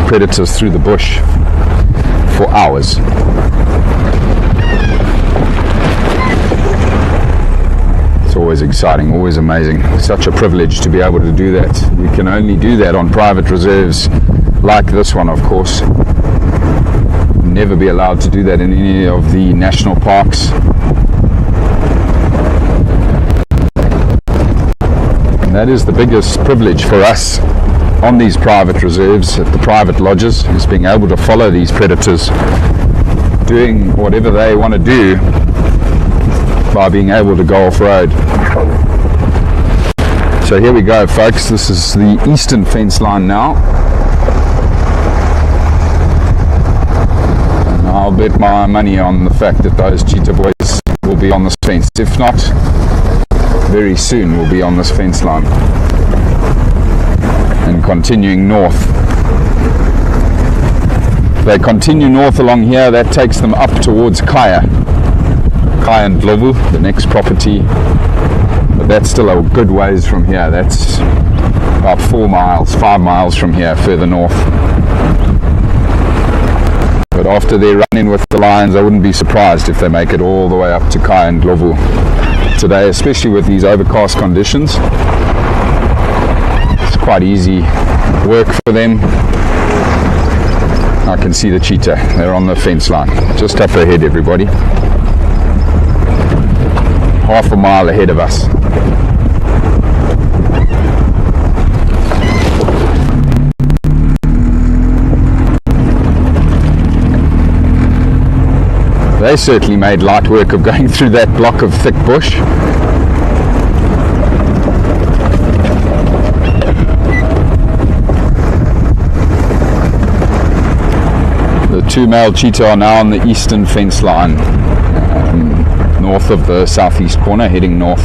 Speaker 1: predators through the bush for hours. It's always exciting, always amazing. Such a privilege to be able to do that. We can only do that on private reserves like this one, of course. Never be allowed to do that in any of the national parks. And that is the biggest privilege for us on these private reserves, at the private lodges, is being able to follow these predators doing whatever they want to do by being able to go off-road. So here we go, folks. This is the eastern fence line now, and I'll bet my money on the fact that those cheetah boys will be on this fence. If not, very soon we'll be on this fence line and continuing north. If they continue north along here, that takes them up towards Kaya and Lowveld, the next property, but that's still a good ways from here. That's about 5 miles from here, further north. But after their run-in with the lions, I wouldn't be surprised if they make it all the way up to Kaya and Lowveld today, especially with these overcast conditions. Quite easy work for them. I can see the cheetah. They're on the fence line, just up ahead, everybody. Half a mile ahead of us. They certainly made light work of going through that block of thick bush. The two male cheetah are now on the eastern fence line, north of the southeast corner, heading north.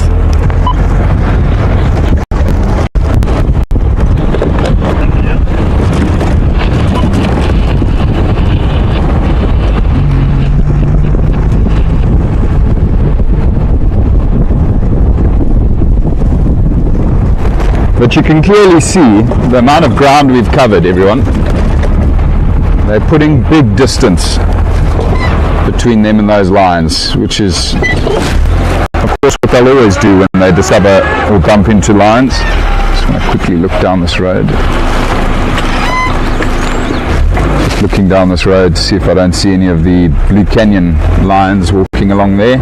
Speaker 1: But you can clearly see the amount of ground we've covered, everyone. They're putting big distance between them and those lions, which is, of course, what they'll always do when they discover or bump into lions. Just want to quickly look down this road. Just looking down this road to see if I don't see any of the Blue Canyon lions walking along there.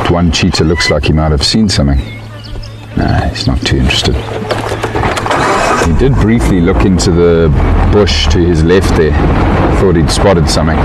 Speaker 1: One cheetah looks like he might have seen something. Nah, he's not too interested. He did briefly look into the bush to his left there. Thought he'd spotted something.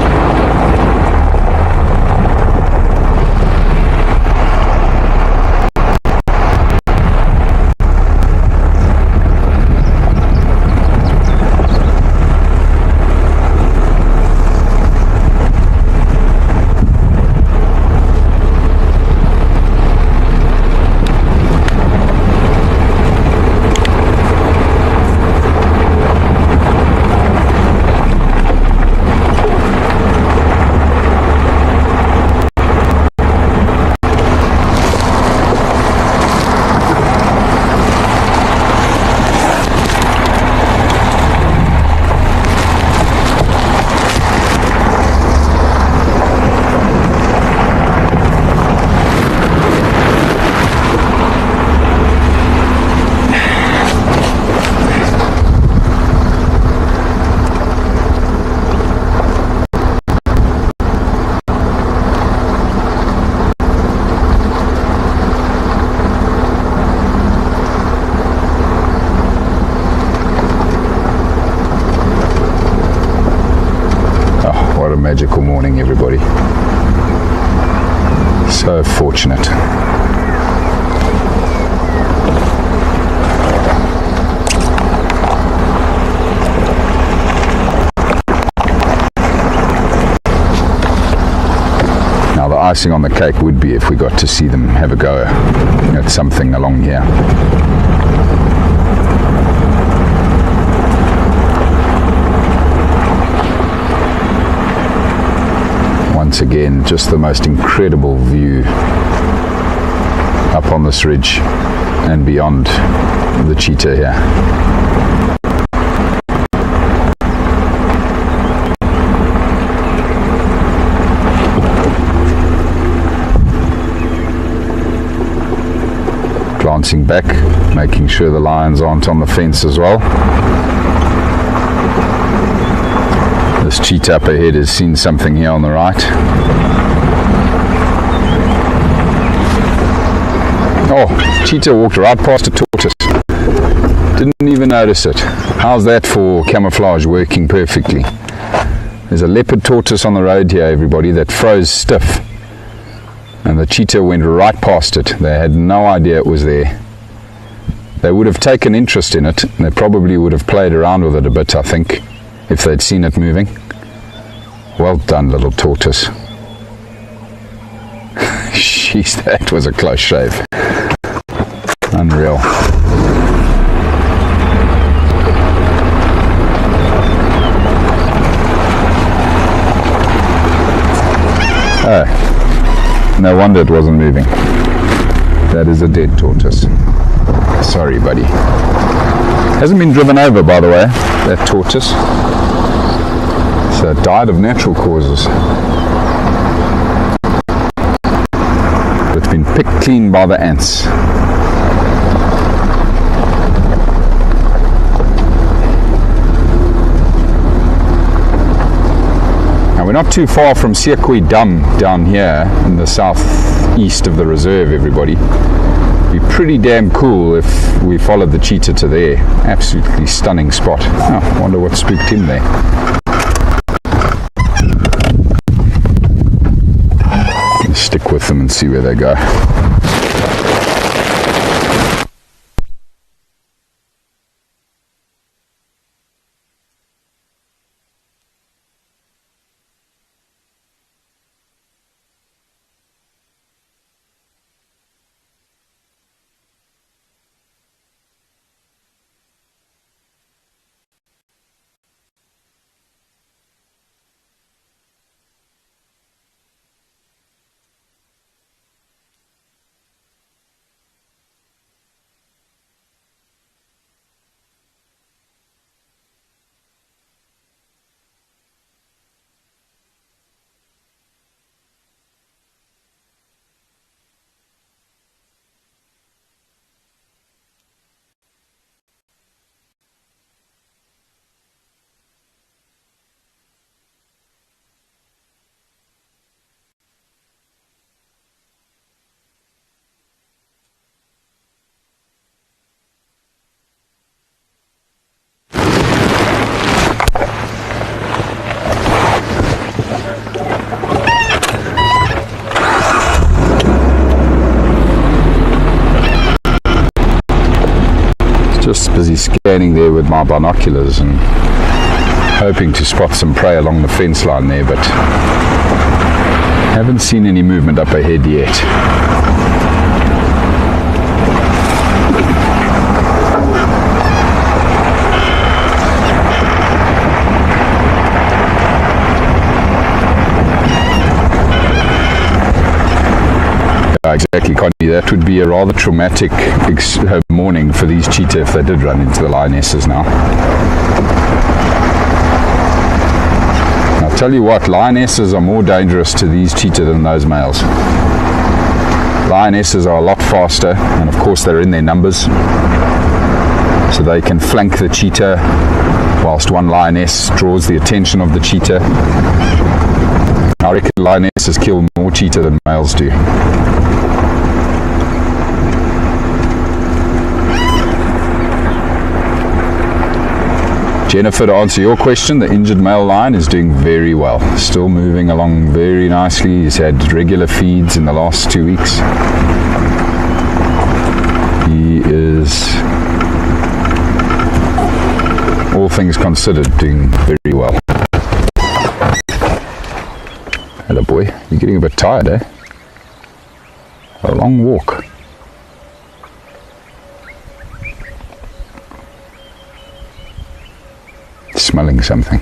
Speaker 1: Magical morning, everybody. So fortunate. Now the icing on the cake would be if we got to see them have a go at something along here. Once again, just the most incredible view up on this ridge and beyond the cheetah here. Glancing back, making sure the lions aren't on the fence as well. This cheetah up ahead has seen something here on the right. Oh, cheetah walked right past a tortoise. Didn't even notice it. How's that for camouflage working perfectly? There's a leopard tortoise on the road here, everybody, that froze stiff. And the cheetah went right past it. They had no idea it was there. They would have taken interest in it. They probably would have played around with it a bit, I think, if they'd seen it moving. Well done, little tortoise. Jeez, that was a close shave. Unreal. Oh, no wonder it wasn't moving. That is a dead tortoise. Sorry, buddy. Hasn't been driven over, by the way, that tortoise. So it died of natural causes. It's been picked clean by the ants. Now we're not too far from Siekwe Dam down here in the southeast of the reserve, everybody. It'd be pretty damn cool if we followed the cheetah to there. Absolutely stunning spot. Oh, wonder what spooked him there. Stick with them and see where they go. busy scanning there with my binoculars and hoping to spot some prey along the fence line there, but haven't seen any movement up ahead yet. Exactly, Connie. That would be a rather traumatic morning for these cheetah if they did run into the lionesses now. I'll tell you what, lionesses are more dangerous to these cheetah than those males. Lionesses are a lot faster, and of course they're in their numbers, so they can flank the cheetah whilst one lioness draws the attention of the cheetah. I reckon lionesses kill more cheetah than males do. Jennifer, to answer your question, the injured male lion is doing very well. Still moving along very nicely. He's had regular feeds in the last 2 weeks. He is, all things considered, doing very well. Hello boy, you're getting a bit tired, eh? A long walk. Smelling something.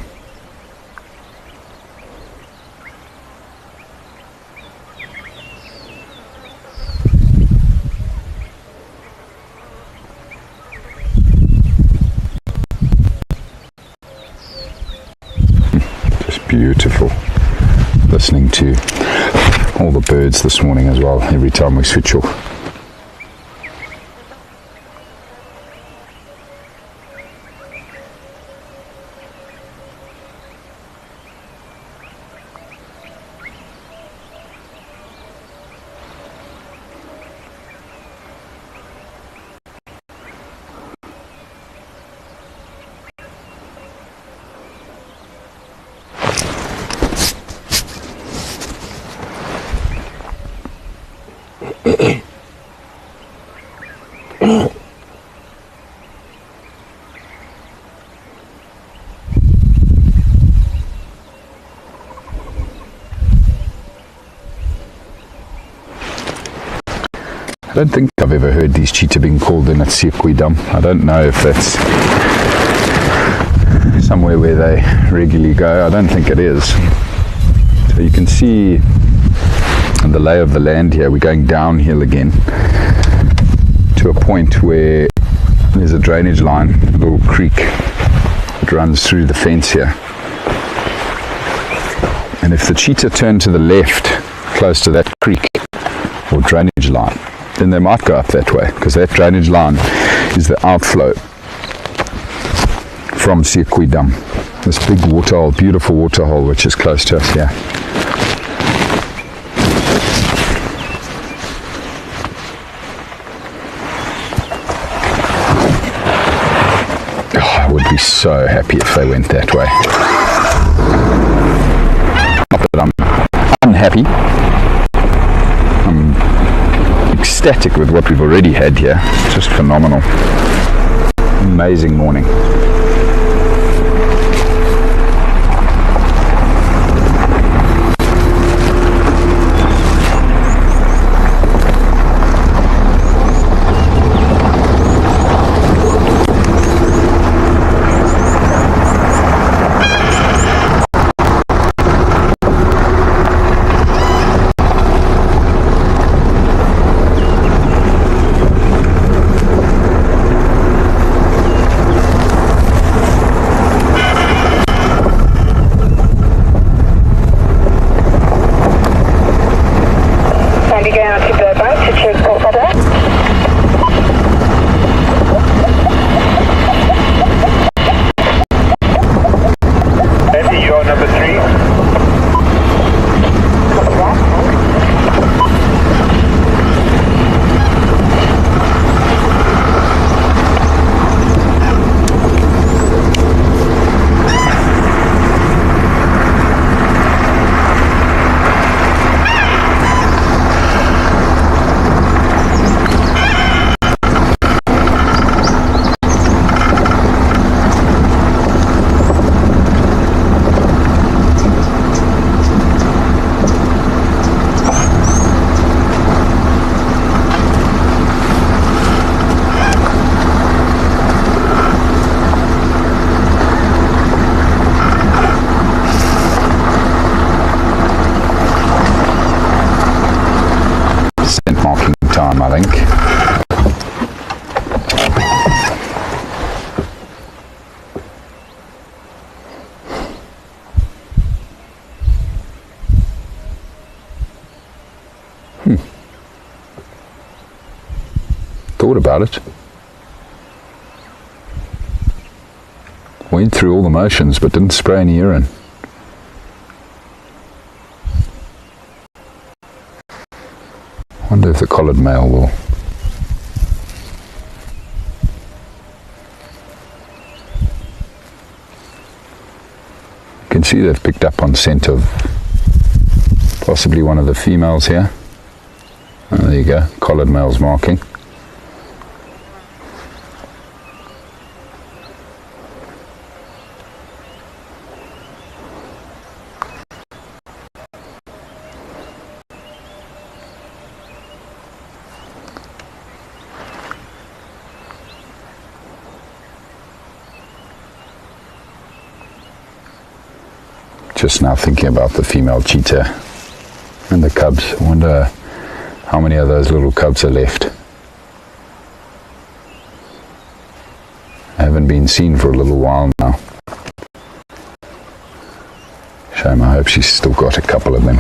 Speaker 1: Just beautiful. Listening to all the birds this morning as well, every time we switch off. I don't think I've ever heard these cheetah being called in at Dam. I don't know if that's somewhere where they regularly go. I don't think it is. So you can see the lay of the land here. We're going downhill again to a point where there's a drainage line, a little creek that runs through the fence here. And if the cheetah turn to the left close to that creek or drainage line, then they might go up that way, because that drainage line is the outflow from Dam. This big waterhole, beautiful waterhole, which is close to us here. Oh, I would be so happy if they went that way. Not that I'm unhappy. I'm ecstatic with what we've already had here. Just phenomenal. Amazing morning. scent marking time, I think. Thought about it. Went through all the motions but didn't spray any urine. Wonder if the collared male will. You can see they've picked up on scent of possibly one of the females here. Oh, there you go, collared male's marking. Just now thinking about the female cheetah and the cubs. I wonder how many of those little cubs are left. I haven't been seen for a little while now. Shame, I hope she's still got a couple of them.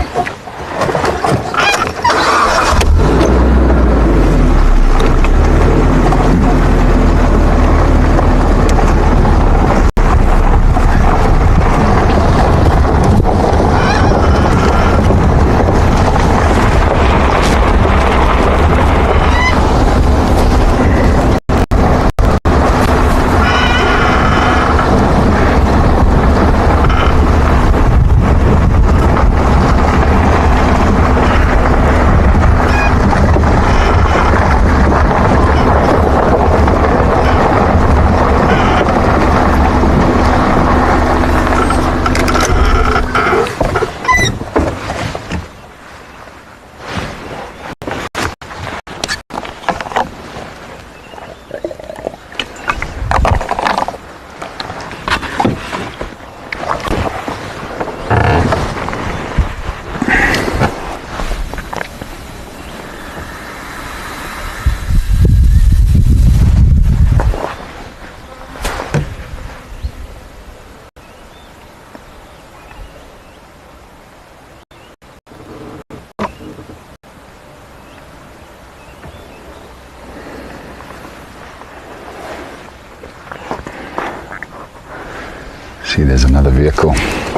Speaker 1: See, there's another vehicle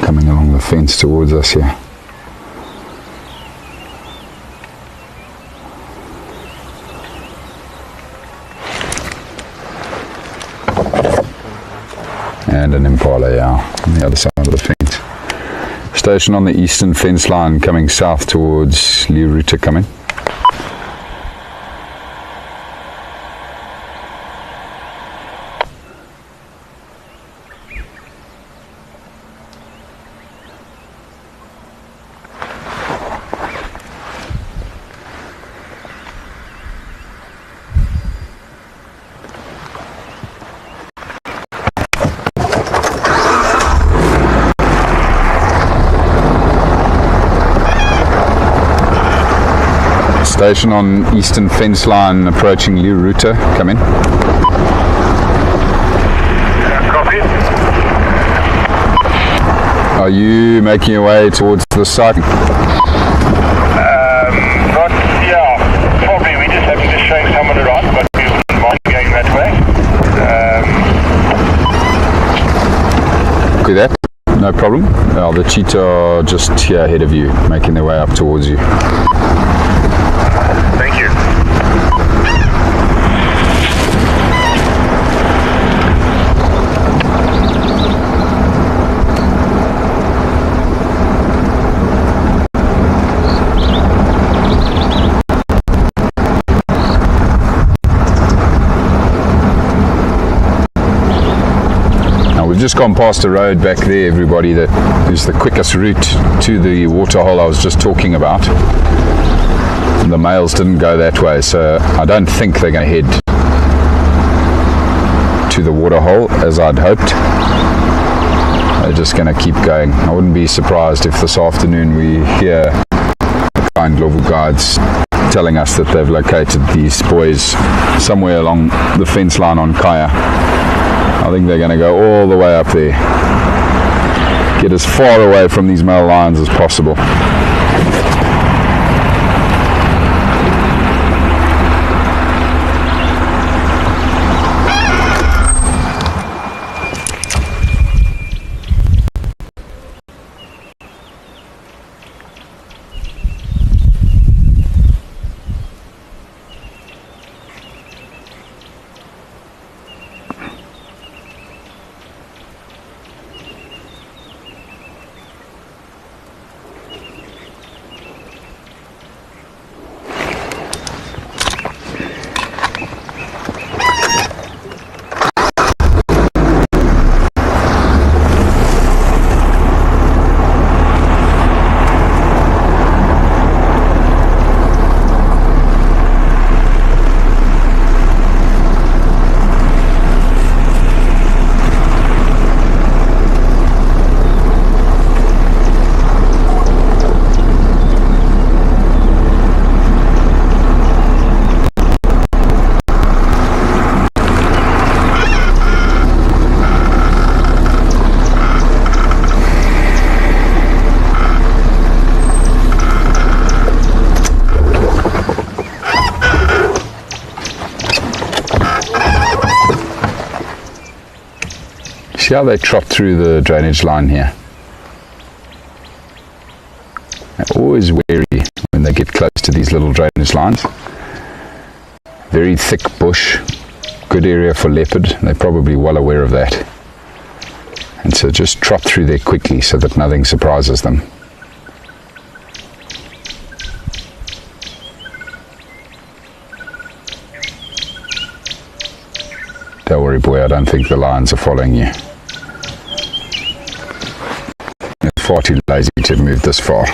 Speaker 1: coming along the fence towards us here. And an Impala, yeah, on the other side of the fence. Station on the eastern fence line coming south towards Rietspruit coming. Station on eastern fence line approaching Rietspruit, come in.
Speaker 3: Copy.
Speaker 1: Are you making your way towards the site?
Speaker 3: Not, yeah, probably. We just having to showing someone around, but we wouldn't mind going that way.
Speaker 1: With that, no problem. The cheetah are just here ahead of you, making their way up towards you.
Speaker 3: Thank you.
Speaker 1: Now we've just gone past a road back there, everybody, that is the quickest route to the waterhole I was just talking about. The males didn't go that way, so I don't think they're going to head to the waterhole as I'd hoped. They're just going to keep going. I wouldn't be surprised if this afternoon we hear the kind Lowveld guides telling us that they've located these boys somewhere along the fence line on Kaya. I think they're going to go all the way up there, get as far away from these male lions as possible. See how they trot through the drainage line here? They're always wary when they get close to these little drainage lines. Very thick bush, good area for leopard. They're probably well aware of that. And so just trot through there quickly so that nothing surprises them. Don't worry, boy, I don't think the lions are following you. They're far too lazy to move this far.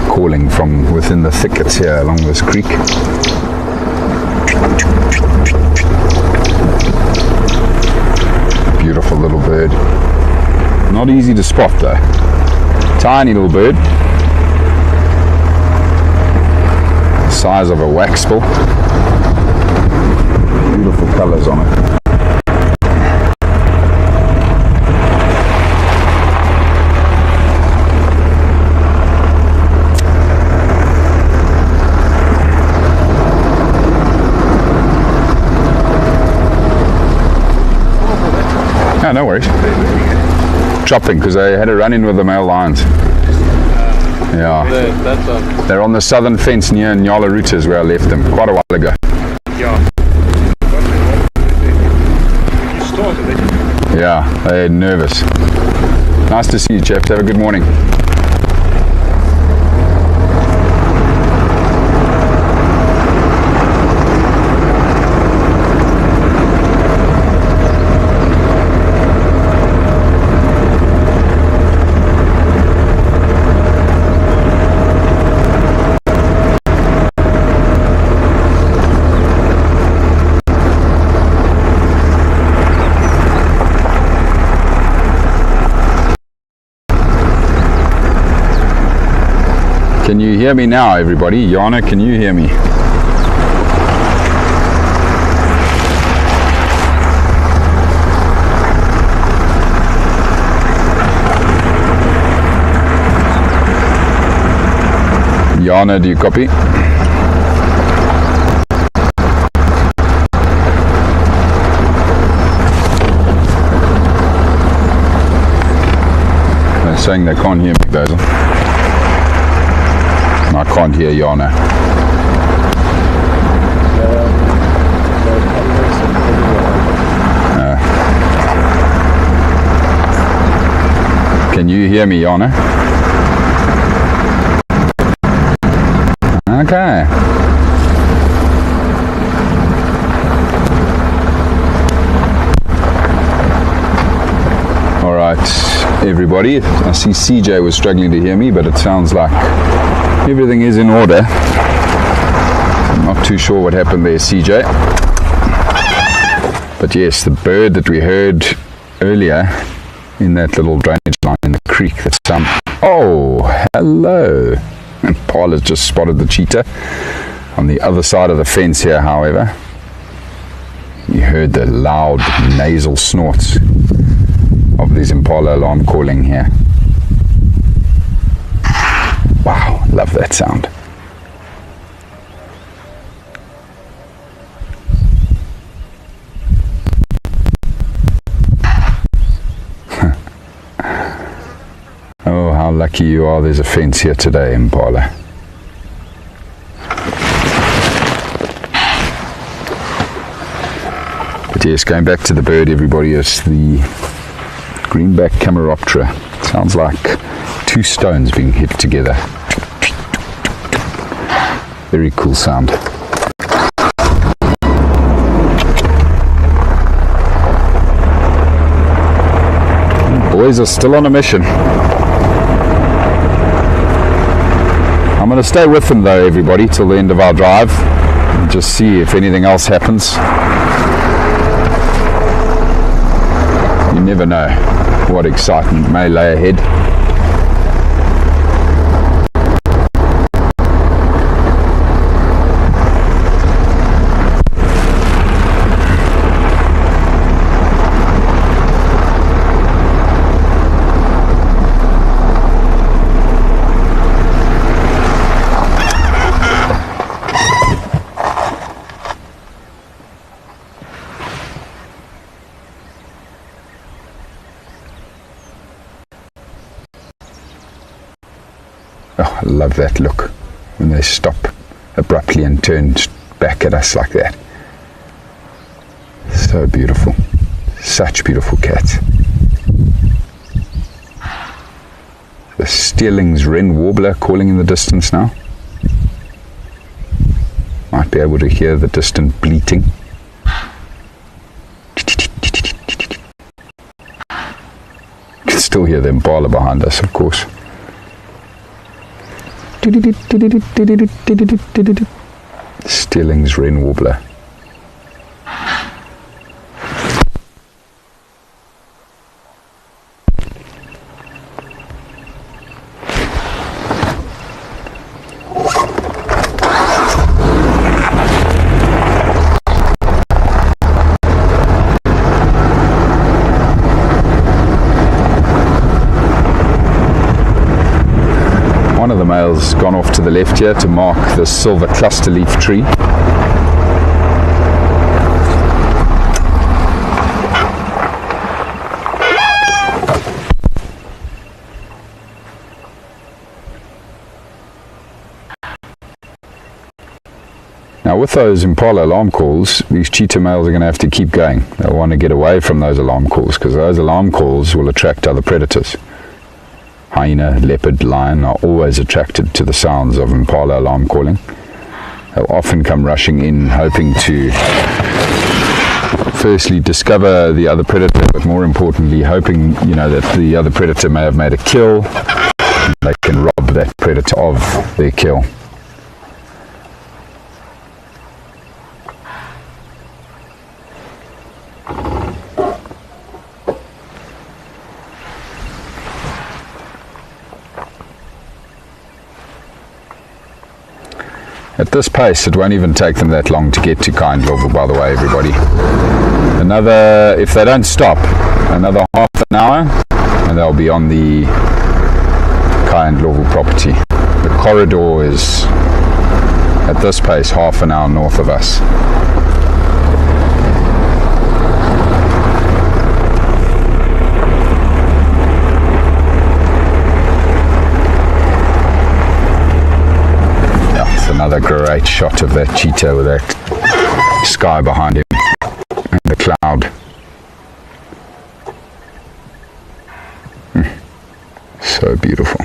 Speaker 1: Calling from within the thickets here along this creek. Beautiful little bird. Not easy to spot though. Tiny little bird. Size of a waxbill. Beautiful colours on it. No worries. Dropping because they had a run-in with the male lions. Yeah. They're on the southern fence near Nyala Routers where I left them quite a while ago.
Speaker 4: Yeah. You started it.
Speaker 1: Yeah, they're nervous. Nice to see you, chaps. Have a good morning. Can you hear me now, everybody? Jana, can you hear me? Jana, do you copy? saying they can't hear me, Basil. And I can't hear Yana. Can you hear me, Yana? Okay. All right, everybody. I see CJ was struggling to hear me, but it sounds like everything is in order. I'm not too sure what happened there, CJ. But yes, the bird that we heard earlier in that little drainage line in the creek, that's oh, hello. And Paul has just spotted the cheetah on the other side of the fence here, however. You heard the loud nasal snorts of this impala alarm calling here. Wow, love that sound. Oh, how lucky you are there's a fence here today, impala. But yes, going back to the bird, everybody, is the greenback Cameroptera. Sounds like two stones being hit together. Very cool sound. Boys are still on a mission. I'm going to stay with them though, everybody, till the end of our drive and just see if anything else happens. You never know what excitement may lay ahead. Oh, I love that look when they stop abruptly and turn back at us like that. So beautiful. Such beautiful cats. The Steerling's wren warbler calling in the distance now. Might be able to hear the distant bleating. You can still hear the impala behind us, of course. Steerling's wren warbler. One of the males gone off to the left here to mark the silver cluster leaf tree. Now with those impala alarm calls, these cheetah males are going to have to keep going. They'll want to get away from those alarm calls because those alarm calls will attract other predators. Hyena, leopard, lion are always attracted to the sounds of impala alarm calling. They'll often come rushing in hoping to firstly discover the other predator, but more importantly hoping, that the other predator may have made a kill and they can rob that predator of their kill. At this pace, it won't even take them that long to get to Lowveld, by the way, everybody. If they don't stop, another half an hour, and they'll be on the Lowveld property. The corridor is, at this pace, half an hour north of us. great shot of that cheetah with that sky behind him and the cloud. So beautiful.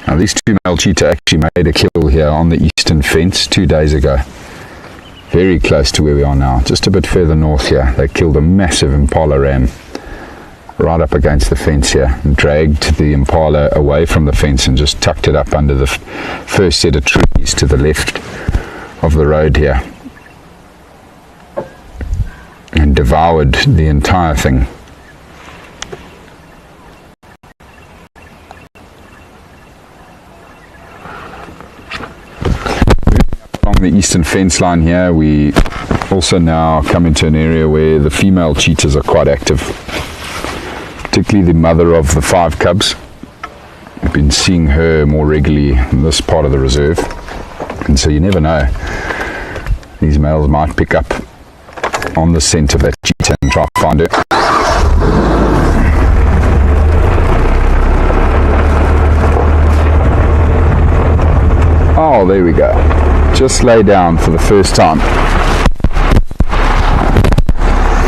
Speaker 1: Now these two male cheetah actually made a kill here on the eastern fence 2 days ago. Very close to where we are now, just a bit further north here. They killed a massive impala ram right up against the fence here and dragged the impala away from the fence and just tucked it up under the first set of trees to the left of the road here and devoured the entire thing. Along the eastern fence line here, we also now come into an area where the female cheetahs are quite active, particularly the mother of the 5 cubs. I've been seeing her more regularly in this part of the reserve, and so you never know, these males might pick up on the scent of that cheetah and try to find her. Oh, there we go. Just lay down for the first time.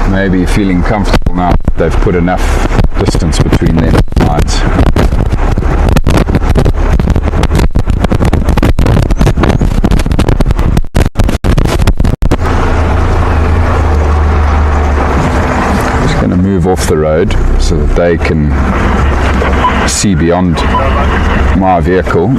Speaker 1: Maybe feeling comfortable now. They've put enough distance between their lines. Just going to move off the road so that they can see beyond my vehicle.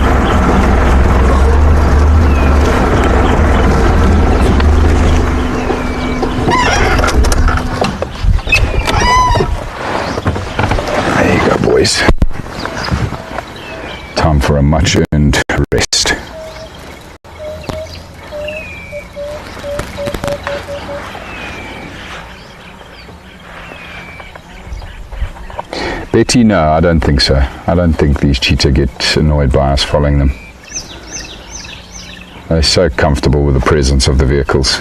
Speaker 1: Time for a much earned rest. Betty, no, I don't think so. I don't think these cheetah get annoyed by us following them. They're so comfortable with the presence of the vehicles.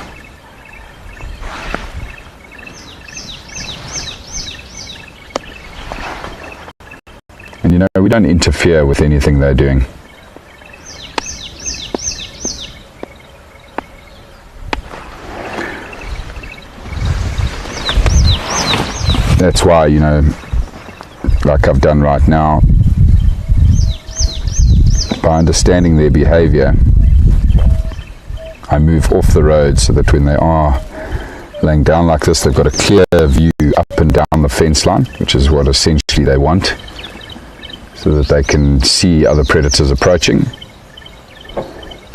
Speaker 1: And you know, we don't interfere with anything they're doing. That's why, you know, like I've done right now, by understanding their behavior, I move off the road so that when they are laying down like this, they've got a clear view up and down the fence line, which is what essentially they want, so that they can see other predators approaching.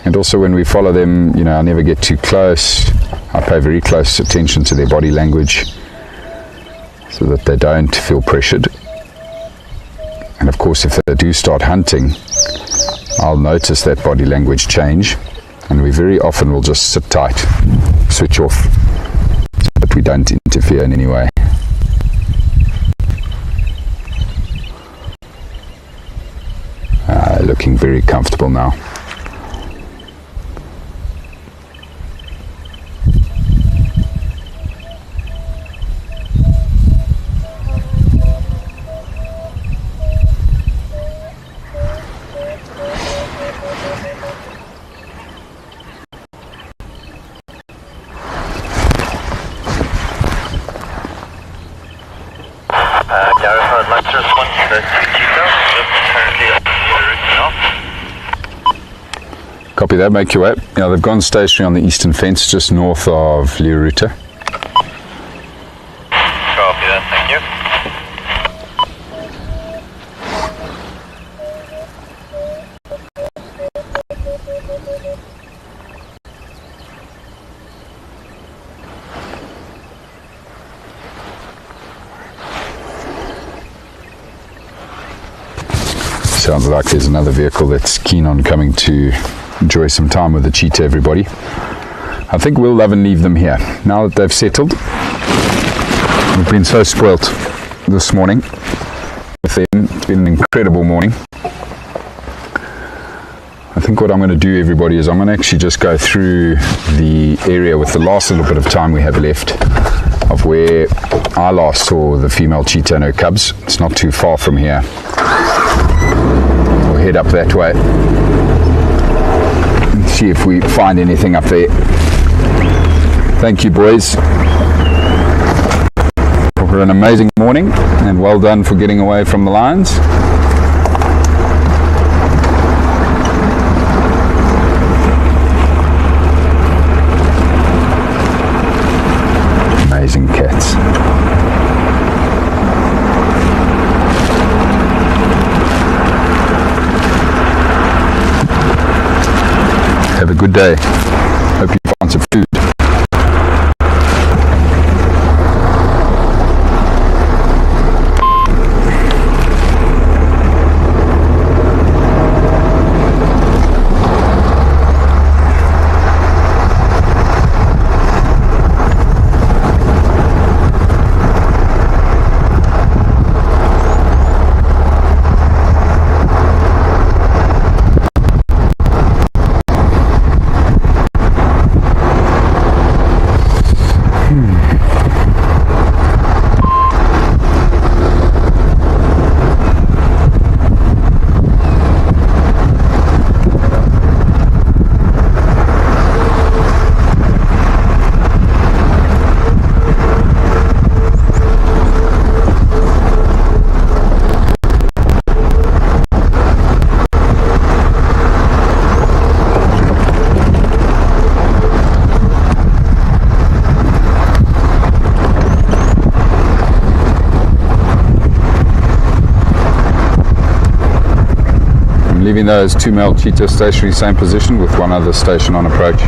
Speaker 1: And also when we follow them, you know, I never get too close. I pay very close attention to their body language so that they don't feel pressured. And of course, if they do start hunting, I'll notice that body language change, and we very often will just sit tight, switch off, so that we don't interfere in any way. Looking very comfortable now.
Speaker 3: Gareth, I'd like to respond to the cheetah. Just currently up the route now.
Speaker 1: Copy that, make your way. Yeah, they've gone stationary on the eastern fence just north of Rietspruit.
Speaker 3: Copy that, thank you.
Speaker 1: Sounds like there's another vehicle that's keen on coming to enjoy some time with the cheetah, everybody. I think we'll love and leave them here. Now that they've settled, we've been so spoilt this morning with them. It's been an incredible morning. I think what I'm going to do, everybody, is I'm going to actually just go through the area with the last little bit of time we have left of where I last saw the female cheetah and her cubs. It's not too far from here. We'll head up that way and see if we find anything up there. Thank you, boys, for an amazing morning, and well done for getting away from the lions. Amazing cats. Have a good day. Hope you find some food. Leaving those two male cheetahs stationary, same position, with one other station on approach.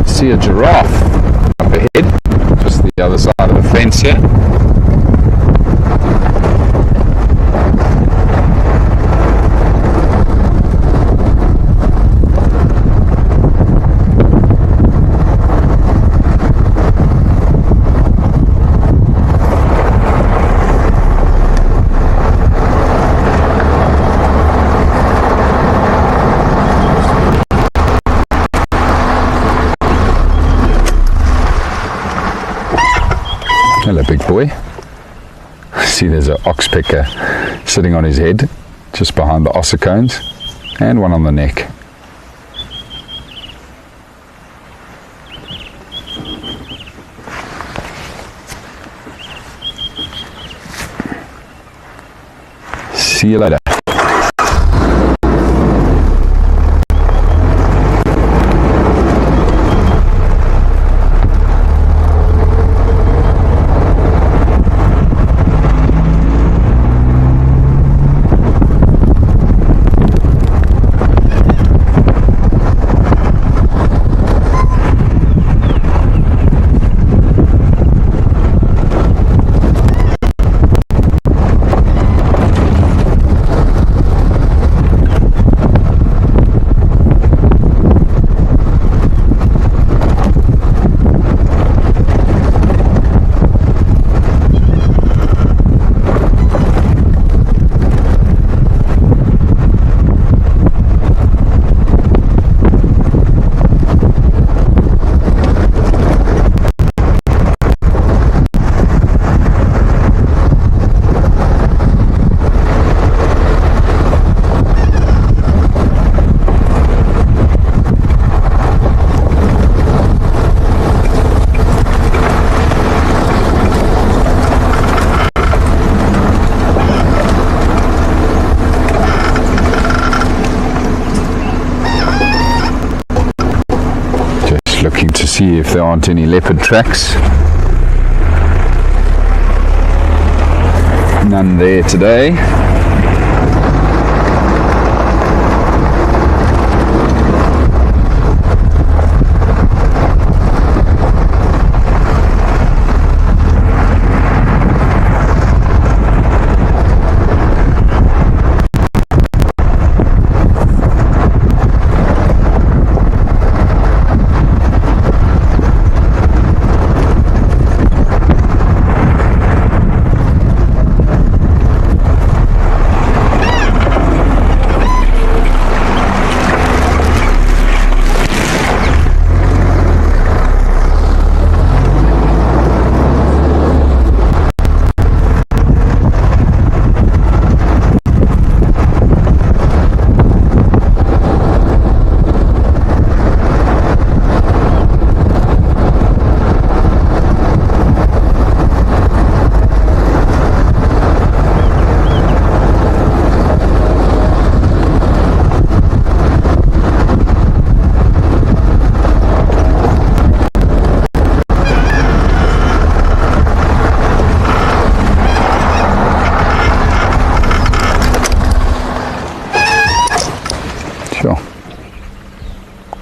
Speaker 1: See a giraffe up ahead, just the other side of the fence here. Hello, big boy. See, there's an oxpecker sitting on his head just behind the ossicones, and one on the neck. See you later. see if there aren't any leopard tracks. None there today.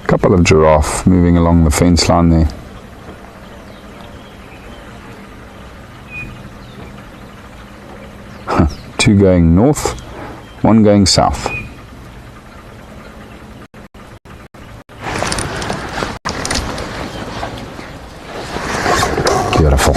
Speaker 1: Couple of giraffe moving along the fence line there. Two going north, one going south. Beautiful.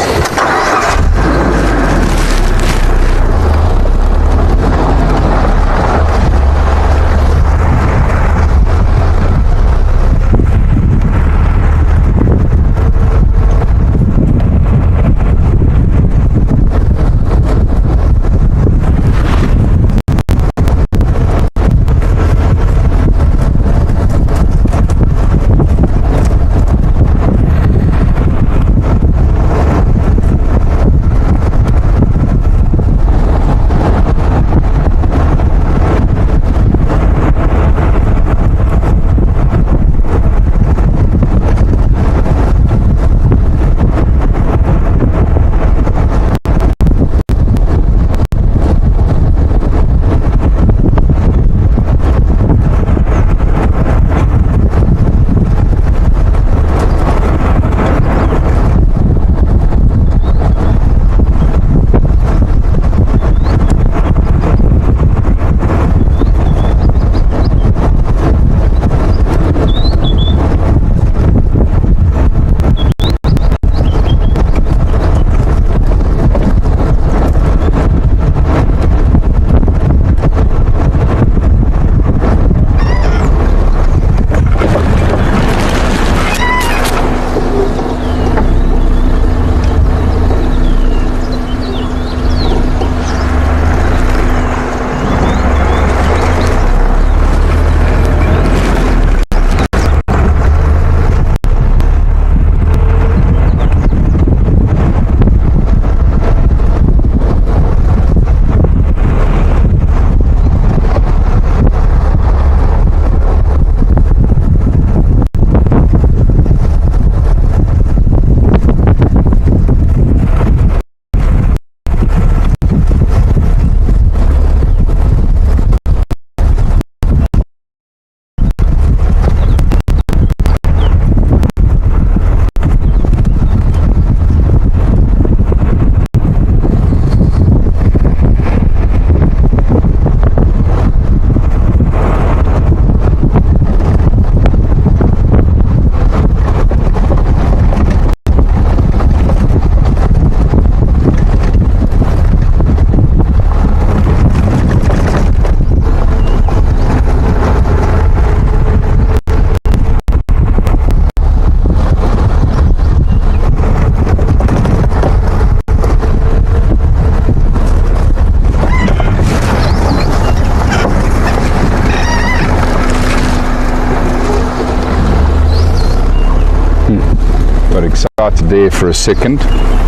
Speaker 1: Started there for a second,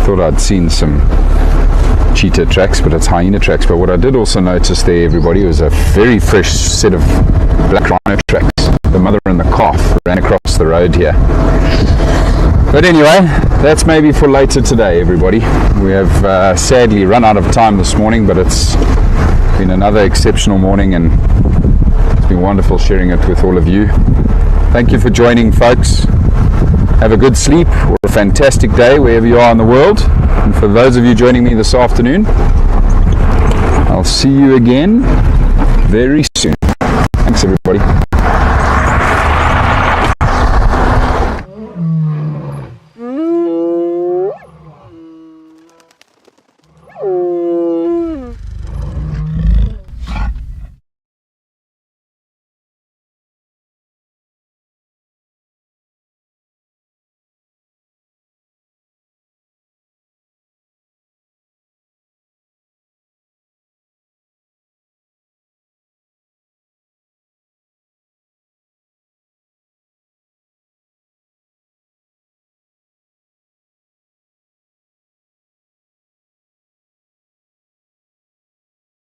Speaker 1: thought I'd seen some cheetah tracks, but it's hyena tracks. But what I did also notice there, everybody, was a very fresh set of black rhino tracks. The mother and the calf ran across the road here. But anyway, that's maybe for later today, everybody. We have sadly run out of time this morning, but it's been another exceptional morning, and it's been wonderful sharing it with all of you. Thank you for joining, folks. Have a good sleep or a fantastic day wherever you are in the world. And for those of you joining me this afternoon, I'll see you again very soon. Thanks, everybody.